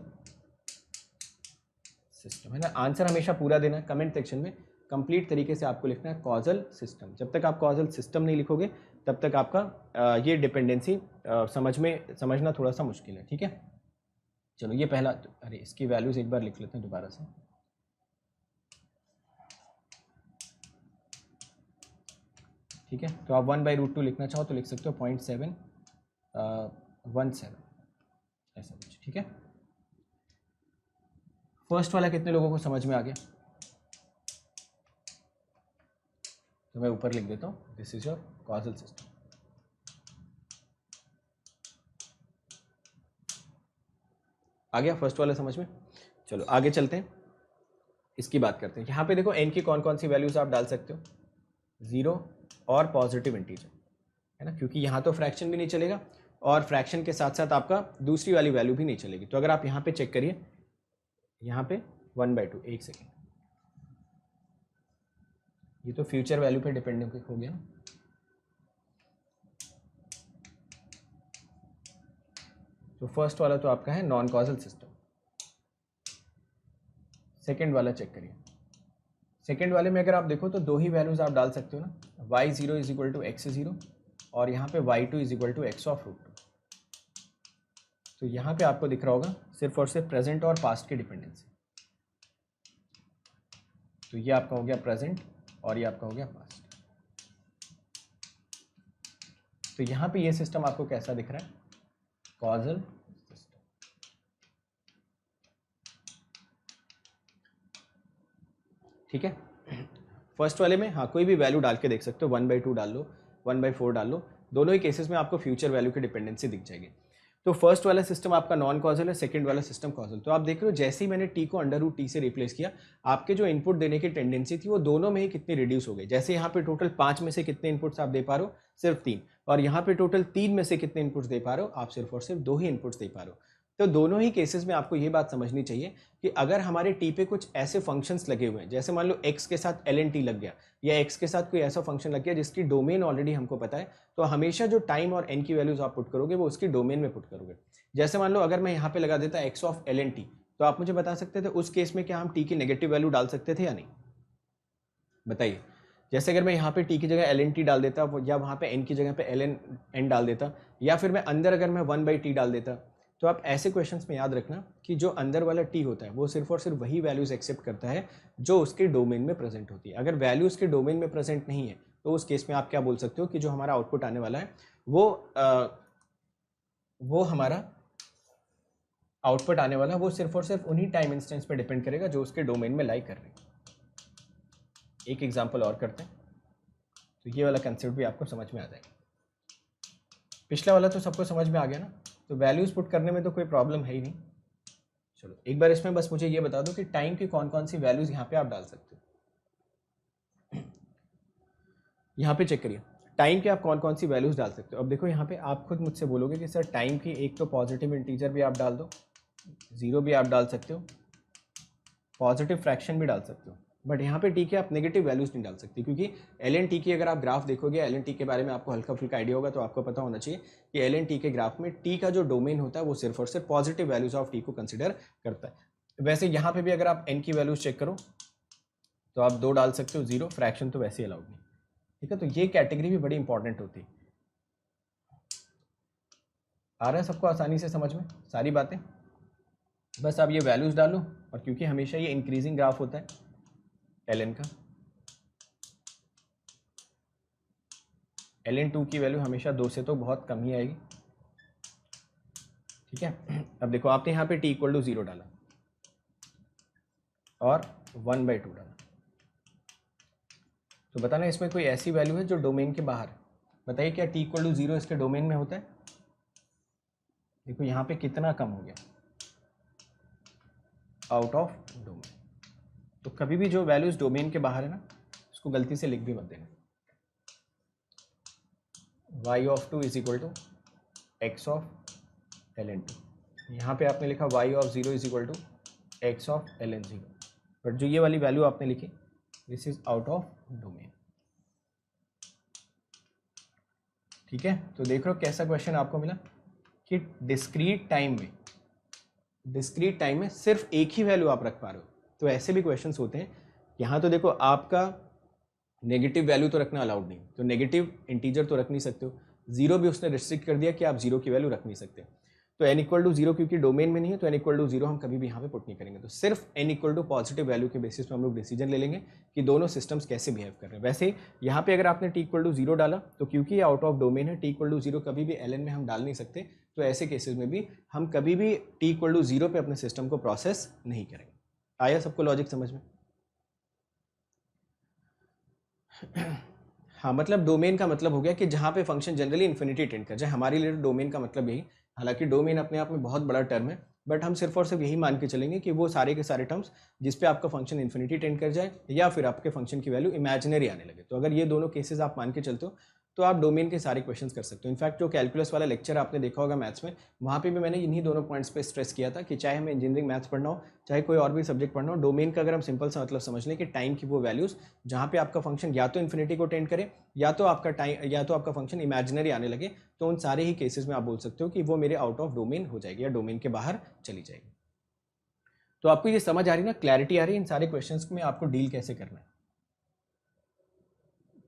सिस्टम, है ना। आंसर हमेशा पूरा देना है कमेंट सेक्शन में, कंप्लीट तरीके से आपको लिखना है कॉजल सिस्टम। जब तक आप कॉजल सिस्टम नहीं लिखोगे तब तक आपका ये डिपेंडेंसी समझना थोड़ा सा मुश्किल है, ठीक है। चलो ये पहला, अरे इसकी वैल्यूज एक बार लिख लेते हैं दोबारा से। ठीक है, तो आप 1/√2 लिखना चाहो तो लिख सकते हो 0.717 ऐसा कुछ, ठीक है। फर्स्ट वाला कितने लोगों को समझ में आ गया, तो मैं ऊपर लिख देता हूँ, this is your causal system. आ गया फर्स्ट वाला समझ में। चलो आगे चलते हैं, इसकी बात करते हैं। यहाँ पे देखो n की कौन कौन सी वैल्यूज आप डाल सकते हो, 0 और पॉजिटिव इंटीजर, है ना, क्योंकि यहाँ तो फ्रैक्शन भी नहीं चलेगा और फ्रैक्शन के साथ साथ आपका दूसरी वाली वैल्यू भी नहीं चलेगी। तो अगर आप यहाँ पे चेक करिए, यहाँ पे 1/2, एक सेकेंड, ये तो फ्यूचर वैल्यू पे डिपेंड हो गया। तो फर्स्ट वाला तो आपका है नॉन कॉजल सिस्टम। सेकेंड वाला चेक करिए, सेकेंड वाले में अगर आप देखो तो दो ही वैल्यूज आप डाल सकते हो ना, y0 = x0 और यहाँ पे y2 = x(√2). तो यहाँ पे आपको दिख रहा होगा सिर्फ और सिर्फ प्रेजेंट और पास्ट की डिपेंडेंसी। तो ये आपका हो गया प्रेजेंट और ये आपका हो गया पास्ट। तो यहाँ पे ये सिस्टम आपको कैसा दिख रहा है, कॉजल सिस्टम। ठीक है, फर्स्ट वाले में हाँ कोई भी वैल्यू डाल के देख सकते हो, 1/2 डाल लो, 1/4 डाल लो, दोनों ही केसेस में आपको फ्यूचर वैल्यू की डिपेंडेंसी दिख जाएगी। तो फर्स्ट वाला सिस्टम आपका नॉन कॉजल है, सेकंड वाला सिस्टम कॉजल। तो आप देख रहे हो जैसे ही मैंने टी को √t से रिप्लेस किया, आपके जो इनपुट देने की टेंडेंसी थी वो दोनों में ही कितनी रिड्यूस हो गई। जैसे यहाँ पे टोटल 5 में से कितने इनपुट्स आप दे पा रहे हो, सिर्फ 3, और यहाँ पे टोटल 3 में से कितने इनपुट्स दे पा रहे हो, आप सिर्फ और सिर्फ 2 ही इनपुट्स दे पा रहे हो। तो दोनों ही केसेस में आपको ये बात समझनी चाहिए कि अगर हमारे टी पे कुछ ऐसे फंक्शंस लगे हुए हैं, जैसे मान लो x के साथ ln t लग गया, या x के साथ कोई ऐसा फंक्शन लग गया जिसकी डोमेन ऑलरेडी हमको पता है, तो हमेशा जो टाइम और n की वैल्यूज आप पुट करोगे वो उसकी डोमेन में पुट करोगे। जैसे मान लो अगर मैं यहाँ पे लगा देता x(ln t), तो आप मुझे बता सकते थे उस केस में क्या हम t की नेगेटिव वैल्यू डाल सकते थे या नहीं, बताइए। जैसे अगर मैं यहाँ पे t की जगह ln t डाल देता, या वहाँ पे n की जगह पे ln n डाल देता, या फिर मैं अंदर अगर मैं 1/t डाल देता, तो आप ऐसे क्वेश्चंस में याद रखना कि जो अंदर वाला t होता है वो सिर्फ और सिर्फ वही वैल्यूज एक्सेप्ट करता है जो उसके डोमेन में प्रेजेंट होती है। अगर वैल्यू उसके डोमेन में प्रेजेंट नहीं है तो उस केस में आप क्या बोल सकते हो कि जो हमारा आउटपुट आने वाला है वो हमारा आउटपुट आने वाला है वो सिर्फ और सिर्फ उन्हीं टाइम इंस्टेंस पे डिपेंड करेगा जो उसके डोमेन में लाई कर रहे हैं। एक एग्जाम्पल और करते हैं, तो ये वाला कंसेप्ट भी आपको समझ में आ जाएगा। पिछला वाला तो सबको समझ में आ गया ना, तो वैल्यूज पुट करने में तो कोई प्रॉब्लम है ही नहीं। चलो एक बार इसमें बस मुझे ये बता दो कि टाइम की कौन कौन सी वैल्यूज यहाँ पे आप डाल सकते हो। यहाँ पे चेक करिए टाइम के आप कौन कौन सी वैल्यूज डाल सकते हो। अब देखो यहाँ पे आप खुद मुझसे बोलोगे कि सर टाइम की एक तो पॉजिटिव इंटीजर भी आप डाल दो, 0 भी आप डाल सकते हो, पॉजिटिव फ्रैक्शन भी डाल सकते हो, बट यहाँ पे टी के आप नेगेटिव वैल्यूज नहीं डाल सकते, क्योंकि ln t की अगर आप ग्राफ देखोगे, ln t के बारे में आपको हल्का फुल्का आइडिया होगा, तो आपको पता होना चाहिए कि ln t के ग्राफ में t का जो डोमेन होता है वो सिर्फ और सिर्फ पॉजिटिव वैल्यूज ऑफ t को कंसिडर करता है। वैसे यहाँ पे भी अगर आप n की वैल्यूज चेक करो तो आप 2 डाल सकते हो, 0 फ्रैक्शन तो वैसे ही अलाउड नहीं, ठीक है। तो ये कैटेगरी भी बड़ी इंपॉर्टेंट होती है। आ रहा है सबको आसानी से समझ में सारी बातें, बस आप ये वैल्यूज डालो, और क्योंकि हमेशा ये इंक्रीजिंग ग्राफ होता है ln का, ln2 की वैल्यू हमेशा 2 से तो बहुत कम ही आएगी, ठीक है। अब देखो आपने यहाँ पे t = 0 डाला और 1/2 डाला, तो बताना इसमें कोई ऐसी वैल्यू है जो डोमेन के बाहर है। बताइए क्या t = 0 इसके डोमेन में होता है? देखो यहाँ पे कितना कम हो गया, आउट ऑफ डोमेन। तो कभी भी जो वैल्यूज डोमेन के बाहर है ना, उसको गलती से लिख भी मत देना। y(2) = x(ln2), यहाँ पे आपने लिखा y(0) = x(ln0), बट जो ये वाली वैल्यू आपने लिखी, this is out of domain. ठीक है, तो देख रहे हो कैसा क्वेश्चन आपको मिला कि डिस्क्रीट टाइम में सिर्फ एक ही वैल्यू आप रख पा रहे हो। तो ऐसे भी क्वेश्चंस होते हैं। यहाँ तो देखो आपका नेगेटिव वैल्यू तो रखना अलाउड नहीं, तो नेगेटिव इंटीजर तो रख नहीं सकते हो, जीरो भी उसने रिस्ट्रिक्ट कर दिया कि आप जीरो की वैल्यू रख नहीं सकते। तो n इक्वल टू जीरो क्योंकि डोमेन में नहीं है, तो n इक्वल टू जीरो हम कभी भी यहाँ पे पुट नहीं करेंगे। तो सिर्फ n equal to positive value के बेसिस पे हम लोग डिसीजन ले लेंगे कि दोनों सिस्टम्स कैसे बिहेव कर रहे हैं। वैसे यहाँ पे अगर आपने t इक्वल टू जीरो डाला तो क्योंकि ये आउट ऑफ डोमेन है, t इक्वल टू जीरो कभी भी ln में हम डाल नहीं सकते, तो ऐसे केसेस में भी हम कभी भी t इक्वल टू जीरो पे अपने सिस्टम को प्रोसेस नहीं करेंगे। आया सबको लॉजिक समझ में? हाँ, मतलब डोमेन का मतलब हो गया कि जहाँ पे फंक्शन जनरली इन्फिनिटी टेंड कर जाए। हमारे लिए डोमेन का मतलब यही, हालांकि डोमेन अपने आप में बहुत बड़ा टर्म है, बट हम सिर्फ और सिर्फ यही मान के चलेंगे कि वो सारे के सारे टर्म्स जिस पे आपका फंक्शन इन्फिनिटी टेंड कर जाए या फिर आपके फंक्शन की वैल्यू इमेजिनरी आने लगे। तो अगर ये दोनों केसेस आप मान के चलते हो तो आप डोमेन के सारे क्वेश्चंस कर सकते हो। इनफैक्ट जो कैलकुलस वाला लेक्चर आपने देखा होगा मैथ्स में, वहाँ पे भी मैंने इन्हीं दोनों पॉइंट्स पे स्ट्रेस किया था कि चाहे हमें इंजीनियरिंग मैथ्स पढ़ना हो, चाहे कोई और भी सब्जेक्ट पढ़ना हो, डोमेन का अगर हम सिंपल सा मतलब समझ लें कि टाइम की वो वैल्यूज जहाँ पे आपका फंक्शन या तो इन्फिनिटी को टेंड करे या तो आपका फंक्शन इमेजिनरी आने लगे, तो उन सारे ही केसेस में आप बोल सकते हो कि वो मेरे आउट ऑफ डोमेन हो जाएगी या डोमेन के बाहर चली जाएगी। तो आपको ये समझ आ रही ना, क्लैरिटी आ रही है इन सारे क्वेश्चंस में आपको डील कैसे करना है।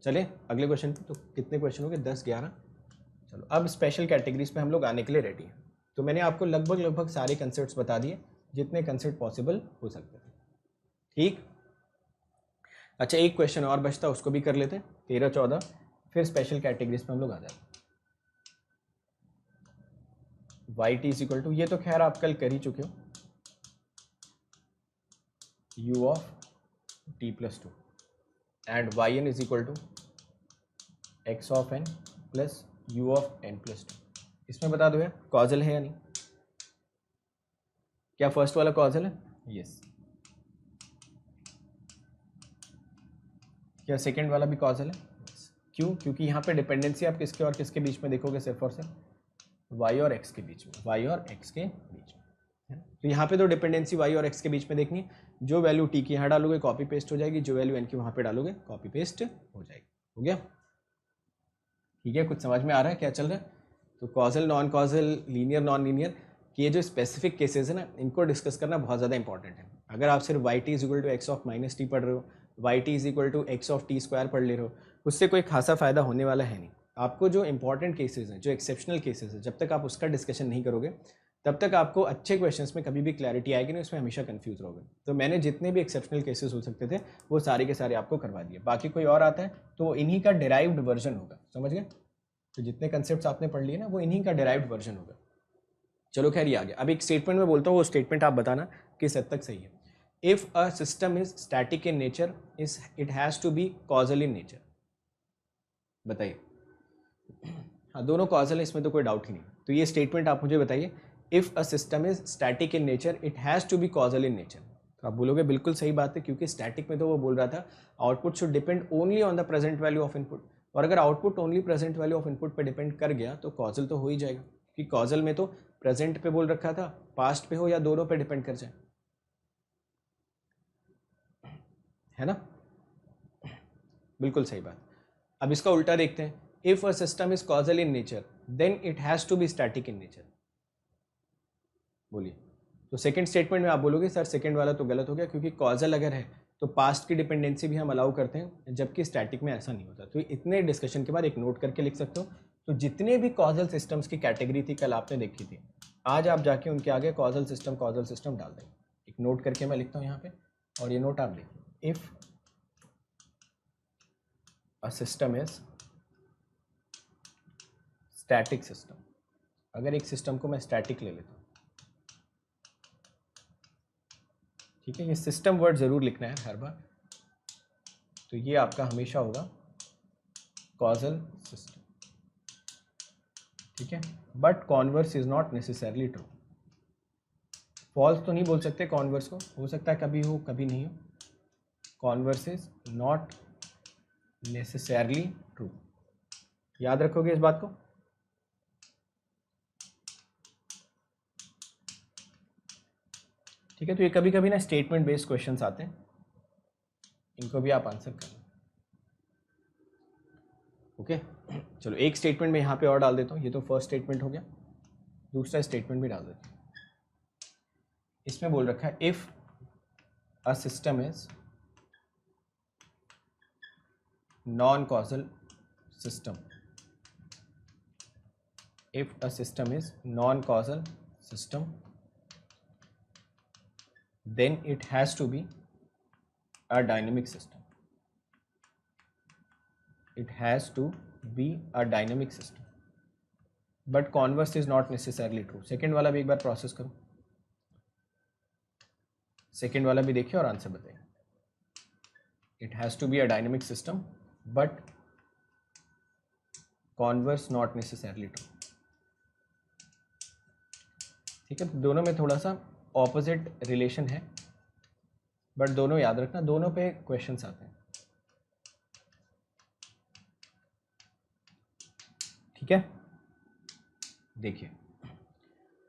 चले अगले क्वेश्चन पे। तो कितने क्वेश्चन हो गए? 10 11। चलो अब स्पेशल कैटेगरीज पे हम लोग आने के लिए रेडी हैं। तो मैंने आपको लगभग सारे कंसेप्ट्स बता दिए जितने कंसेप्ट पॉसिबल हो सकते थे। ठीक, अच्छा एक क्वेश्चन और बचता, उसको भी कर लेते हैं, 13 14, फिर स्पेशल कैटेगरीज पे हम लोग आ जाते हैं। Y t is equal to, ये तो खैर आप कल कर ही चुके हो, u of t plus two and y n is equal to x of n plus u of n plus two. इसमें बता दो यार कॉजल है या नहीं? क्या फर्स्ट वाला कॉजल है? यस। क्या सेकंड वाला भी कॉजल है? क्यों? क्योंकि यहाँ पे डिपेंडेंसी आप किसके और किसके बीच में देखोगे? सिर्फ और सिर्फ वाई और एक्स के बीच में, वाई और एक्स के बीच में है। तो यहाँ पे तो डिपेंडेंसी वाई और एक्स के बीच में देखनी, जो वैल्यू टी की यहाँ डालोगे कॉपी पेस्ट हो जाएगी, जो वैल्यू एन की वहाँ पे डालोगे कॉपी पेस्ट हो जाएगी। हो गया? ठीक है, कुछ समझ में आ रहा है क्या चल रहा है? तो causal, non causal, linear, non linear, कि ये जो स्पेसिफिक केसेस है ना, इनको डिस्कस करना बहुत ज़्यादा इंपॉर्टेंट है। अगर आप सिर्फ y t is equal to x of minus t पढ़ रहे हो, y t is equal to x of t square पढ़ ले रहे हो, उससे कोई खासा फायदा होने वाला है नहीं। आपको जो इंपॉर्टेंट केसेस हैं, जो एक्सेप्शनल केसेस हैं, जब तक आप उसका डिस्कशन नहीं करोगे तब तक आपको अच्छे क्वेश्चंस में कभी भी क्लैरिटी आएगी नहीं, उसमें हमेशा कंफ्यूज रहोगे। तो मैंने जितने भी एक्सेप्शनल केसेस हो सकते थे वो सारे के सारे आपको करवा दिए। बाकी कोई और आता है तो इन्हीं का डिराइव्ड वर्जन होगा, समझ गए? तो जितने कंसेप्ट्स आपने पढ़ लिए ना वो इन्हीं का डिराइव्ड वर्जन होगा। चलो खैर ये आ गया। अब एक स्टेटमेंट में बोलता हूँ, वो स्टेटमेंट आप बताना किस हद तक सही है। If a system is static in nature is it has to be causal in nature. बताइए। हाँ, दोनों कॉजल है, इसमें तो कोई डाउट ही नहीं। तो ये स्टेटमेंट आप मुझे बताइए, if a system is static in nature it has to be causal in nature. तो आप बोलोगे बिल्कुल सही बात है, क्योंकि स्टैटिक में तो वो बोल रहा था output should depend only on the present value of input, और अगर output only present value of input पे डिपेंड कर गया तो कॉजल तो हो ही जाएगा, कि कॉजल में तो प्रेजेंट पे बोल रखा था, पास्ट पे हो या दोनों पे डिपेंड कर जाए, है ना? बिल्कुल सही बात। अब इसका उल्टा देखते हैं, if a system is causal in nature then it has to be static in nature. बोलिए। तो सेकंड स्टेटमेंट में आप बोलोगे सर सेकंड वाला तो गलत हो गया, क्योंकि कॉजल अगर है तो पास्ट की डिपेंडेंसी भी हम अलाउ करते हैं, जबकि स्टैटिक में ऐसा नहीं होता। तो इतने डिस्कशन के बाद एक नोट करके लिख सकते हो। तो जितने भी कॉजल सिस्टम्स की कैटेगरी थी कल आपने देखी थी, आज आप जाके उनके आगे कॉजल सिस्टम डाल देंगे। एक नोट करके मैं लिखता हूँ यहाँ पे, और ये नोट आप लिखिए। If a system is static system, अगर एक सिस्टम को मैं स्टैटिक ले लेता हूँ, ठीक है, ये सिस्टम वर्ड जरूर लिखना है हर बार, तो ये आपका हमेशा होगा कॉजल सिस्टम, ठीक है। But converse is not necessarily true. False तो नहीं बोल सकते कॉन्वर्स को, हो सकता है कभी हो कभी नहीं हो। Converse is not necessarily true, याद रखोगे इस बात को। ठीक है, तो ये कभी कभी ना स्टेटमेंट बेस्ड क्वेश्चंस आते हैं, इनको भी आप आंसर करें। ओके चलो एक स्टेटमेंट में यहाँ पे और डाल देता हूँ, ये तो फर्स्ट स्टेटमेंट हो गया, दूसरा स्टेटमेंट भी डाल देता हूँ। इसमें बोल रखा है if a system is non causal system, if a system is non-causal system then it has to be a dynamic system, it has to be a dynamic system, but converse is not necessarily true। Second वाला भी एक बार process करो, second वाला भी देखिए और answer बताइए। it has to be a dynamic system but converse not necessarily true। ठीक है, दोनों में थोड़ा सा ऑपोजिट रिलेशन है, बट दोनों याद रखना, दोनों पे क्वेश्चंस आते हैं। ठीक है, देखिए,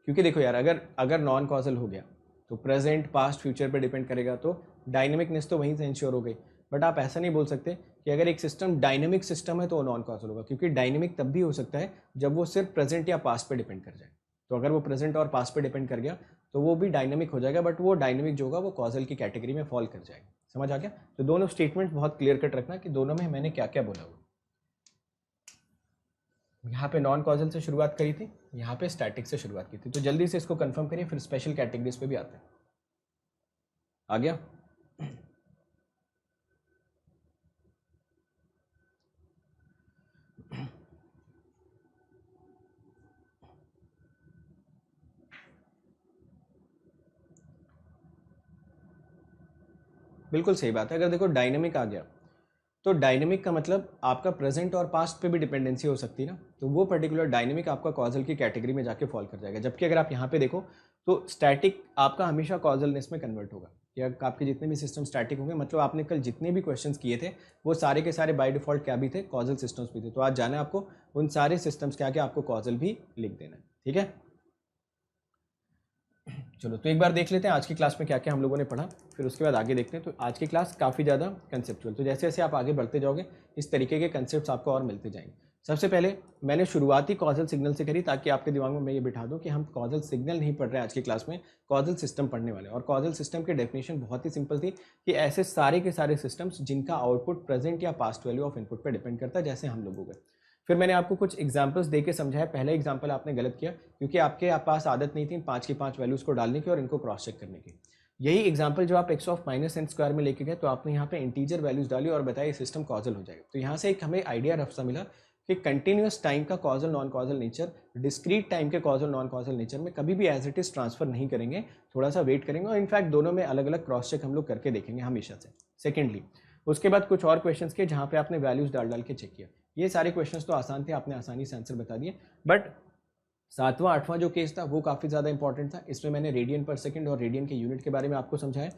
क्योंकि देखो यार, अगर नॉन कॉजल हो गया तो प्रेजेंट पास्ट फ्यूचर पे डिपेंड करेगा, तो डायनेमिकनेस तो वहीं से इंश्योर हो गई। बट आप ऐसा नहीं बोल सकते कि अगर एक सिस्टम डायनेमिक सिस्टम है तो वो नॉन कॉजल होगा, क्योंकि डायनेमिक तब भी हो सकता है जब वो सिर्फ प्रेजेंट या पास्ट पे डिपेंड कर जाए। तो अगर वो प्रेजेंट और पास्ट पे डिपेंड कर गया तो वो भी डायनेमिक हो जाएगा, बट वो डायनेमिक जो होगा वो कॉजल की कैटेगरी में फॉल कर जाएगा। समझ आ गया? तो दोनों स्टेटमेंट बहुत क्लियर कट रखना कि दोनों में मैंने क्या क्या बोला हुआ। यहाँ पे नॉन कॉजल से शुरुआत करी थी, यहाँ पे स्टैटिक से शुरुआत की थी, तो जल्दी से इसको कंफर्म करिए, फिर स्पेशल कैटेगरीज पे भी आते हैं। आ गया? बिल्कुल सही बात है। अगर देखो डायनेमिक आ गया तो डायनेमिक का मतलब आपका प्रेजेंट और पास्ट पे भी डिपेंडेंसी हो सकती है ना, तो वो पर्टिकुलर डायनेमिक आपका कॉजल की कैटेगरी में जाके फॉल कर जाएगा। जबकि अगर आप यहाँ पे देखो तो स्टैटिक आपका हमेशा कॉजलनेस में कन्वर्ट होगा, या आपके जितने भी सिस्टम स्टैटिक होंगे, मतलब आपने कल जितने भी क्वेश्चंस किए थे वो सारे के सारे बाय डिफॉल्ट क्या भी थे, कॉजल सिस्टम्स भी थे। तो आज जाना है आपको उन सारे सिस्टम्स के आगे आपको कॉजल भी लिख देना है। ठीक है, चलो तो एक बार देख लेते हैं आज की क्लास में क्या क्या हम लोगों ने पढ़ा, फिर उसके बाद आगे देखते हैं। तो आज की क्लास काफ़ी ज़्यादा कंसेप्चुअल, तो जैसे जैसे आप आगे बढ़ते जाओगे इस तरीके के कंसेप्ट्स आपको और मिलते जाएंगे। सबसे पहले मैंने शुरुआती कॉजल सिग्नल से करी, ताकि आपके दिमाग में मैं ये बिठा दूं कि हम कॉजल सिग्नल नहीं पढ़ रहे हैं आज की क्लास में, कॉजल सिस्टम पढ़ने वाले। और कॉजल सिस्टम की डेफिनेशन बहुत ही सिंपल थी कि ऐसे सारे के सारे सिस्टम्स जिनका आउटपुट प्रेजेंट या पास्ट वैल्यू ऑफ इनपुट पर डिपेंड करता है, जैसे हम लोगों का। फिर मैंने आपको कुछ एग्जाम्पल्स दे के समझाया। पहला एग्जाम्पल आपने गलत किया क्योंकि आपके पास आदत नहीं थी 5 की 5 वैल्यूज़ को डालने की और इनको क्रॉस चेक करने की। यही एग्जाम्पल जो आप x of minus n square में लेके गए, तो आपने यहाँ पे इंटीजर वैल्यूज डाली और बताया सिस्टम कॉजल हो जाएगा। तो यहाँ से एक हमें आइडिया रफ सा मिला कि कंटिन्यूस टाइम का causal non causal nature discrete time के कॉजल नॉन कॉजल नेचर में कभी भी एज इट इज ट्रांसफर नहीं करेंगे, थोड़ा सा वेट करेंगे, और इनफैक्ट दोनों में अलग अलग क्रॉस चेक हम लोग करके देखेंगे हमेशा से। सेकेंडली उसके बाद कुछ और क्वेश्चंस के जहाँ पे आपने वैल्यूज डाल के चेक किया। ये सारे क्वेश्चंस तो आसान थे, आपने आसानी से आंसर बता दिए, बट 7वां 8वां जो केस था वो काफ़ी ज़्यादा इंपॉर्टेंट था। इसमें मैंने रेडियन पर सेकंड और रेडियन के यूनिट के बारे में आपको समझाया,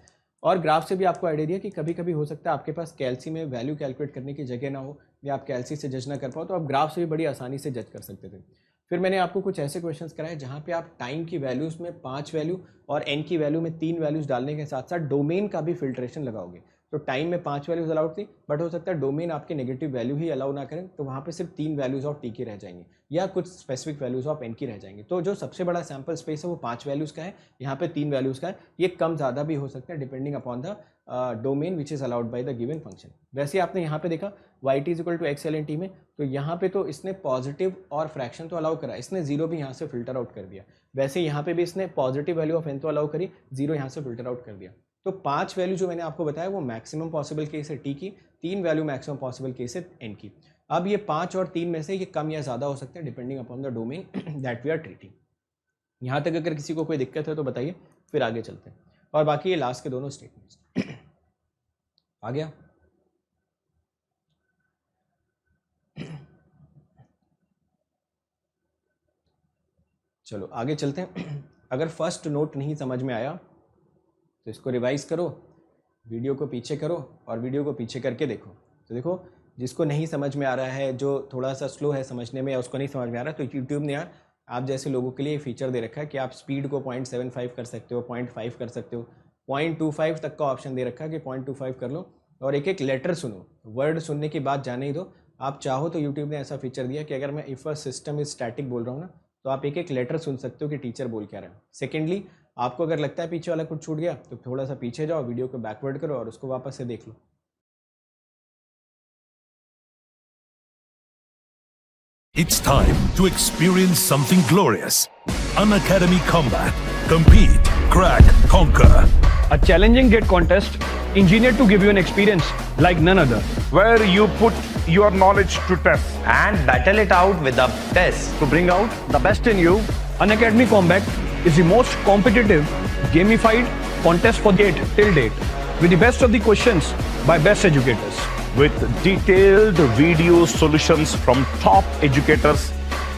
और ग्राफ से भी आपको आइडिया दिया कि कभी कभी हो सकता है आपके पास कैलसी में वैल्यू कैलकुलेट करने की जगह ना हो, या आप कैलसी से जज ना कर पाओ, तो आप ग्राफ से भी बड़ी आसानी से जज कर सकते थे। फिर मैंने आपको कुछ ऐसे क्वेश्चंस कराए जहाँ पे आप टाइम की वैल्यूज़ में 5 वैल्यू और एन की वैल्यू में 3 वैल्यूज़ डालने के साथ साथ डोमेन का भी फिल्ट्रेशन लगाओगे। तो टाइम में 5 वैल्यूज अलाउड थी, बट हो सकता है डोमेन आपके नेगेटिव वैल्यू ही अलाउ ना करें, तो वहाँ पे सिर्फ 3 वैल्यूज ऑफ टी की रह जाएंगी, या कुछ स्पेसिफिक वैल्यूज ऑफ एन की रह जाएंगी। तो जो सबसे बड़ा सैम्पल स्पेस है वो 5 वैल्यूज का है, यहाँ पे 3 वैल्यूज का है। ये कम ज़्यादा भी हो सकता है depending upon the domain which is allowed by the given function. वैसे आपने यहाँ पे देखा y t is equal to x l n t में, तो यहाँ पे तो इसने पॉजिटिव और फ्रैक्शन तो अलाउ करा, इसने जीरो भी यहाँ से फिल्टर आउट कर दिया। वैसे यहाँ पे भी इसने पॉजिटिव वैल्यू ऑफ एन तो अलाउ करी, जीरो यहाँ से फिल्टर आउट कर दिया। तो 5 वैल्यू जो मैंने आपको बताया वो मैक्सिमम पॉसिबल केस है टी की, 3 वैल्यू मैक्सिमम पॉसिबल केस है एन की। अब ये 5 और 3 में से ये कम या ज़्यादा हो सकते हैं depending upon the domain that we are treating. यहाँ तक अगर किसी को कोई दिक्कत है तो बताइए, फिर आगे चलते हैं। और बाकी ये लास्ट के दोनों स्टेटमेंट्स आ गया। चलो आगे चलते हैं। अगर फर्स्ट नोट नहीं समझ में आया तो इसको रिवाइज करो, वीडियो को पीछे करो और वीडियो को पीछे करके देखो। तो देखो जिसको नहीं समझ में आ रहा है, जो थोड़ा सा स्लो है समझने में, या उसको नहीं समझ में आ रहा, तो यूट्यूब ने यार आप जैसे लोगों के लिए फीचर दे रखा है कि आप स्पीड को 0.75 कर सकते हो, 0.5 कर सकते हो, 0.25 तक का ऑप्शन दे रखा है कि 0.25 कर लो, और एक एक लेटर सुनो, वर्ड सुनने की बात जाने ही दो, आप चाहो तो यूट्यूब ने ऐसा फीचर दिया कि अगर मैं if a system is static बोल रहा हूँ ना, तो आप एक एक लेटर सुन सकते हो कि टीचर बोल क्या रहा है। सेकेंडली, आपको अगर लगता है पीछे वाला कुछ छूट गया तो थोड़ा सा पीछे जाओ, वीडियो को बैकवर्ड करो और उसको वापस से देख लो। It's time to experience something glorious. Unacademy Combat. Compete, crack, conquer. A challenging gate contest engineered to give you an experience like none other. where you put your knowledge to test. and battle it out with a test. To bring out the best in you, Unacademy Combat is the most competitive, gamified contest for gate till date, with the best of the questions by best educators. With detailed video solutions from top educators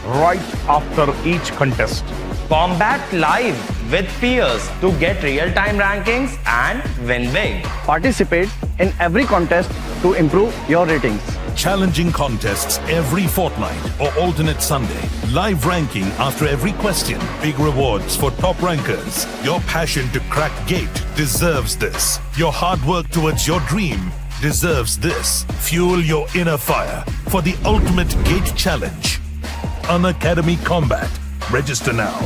right after each contest. Combat live with peers to get real-time rankings and win big. Participate in every contest to improve your ratings. Challenging contests every fortnight or alternate Sunday. Live ranking after every question. Big rewards for top rankers. Your passion to crack gate deserves this. Your hard work towards your dream deserves this. Fuel your inner fire for the ultimate gate challenge. Unacademy Combat. Register now.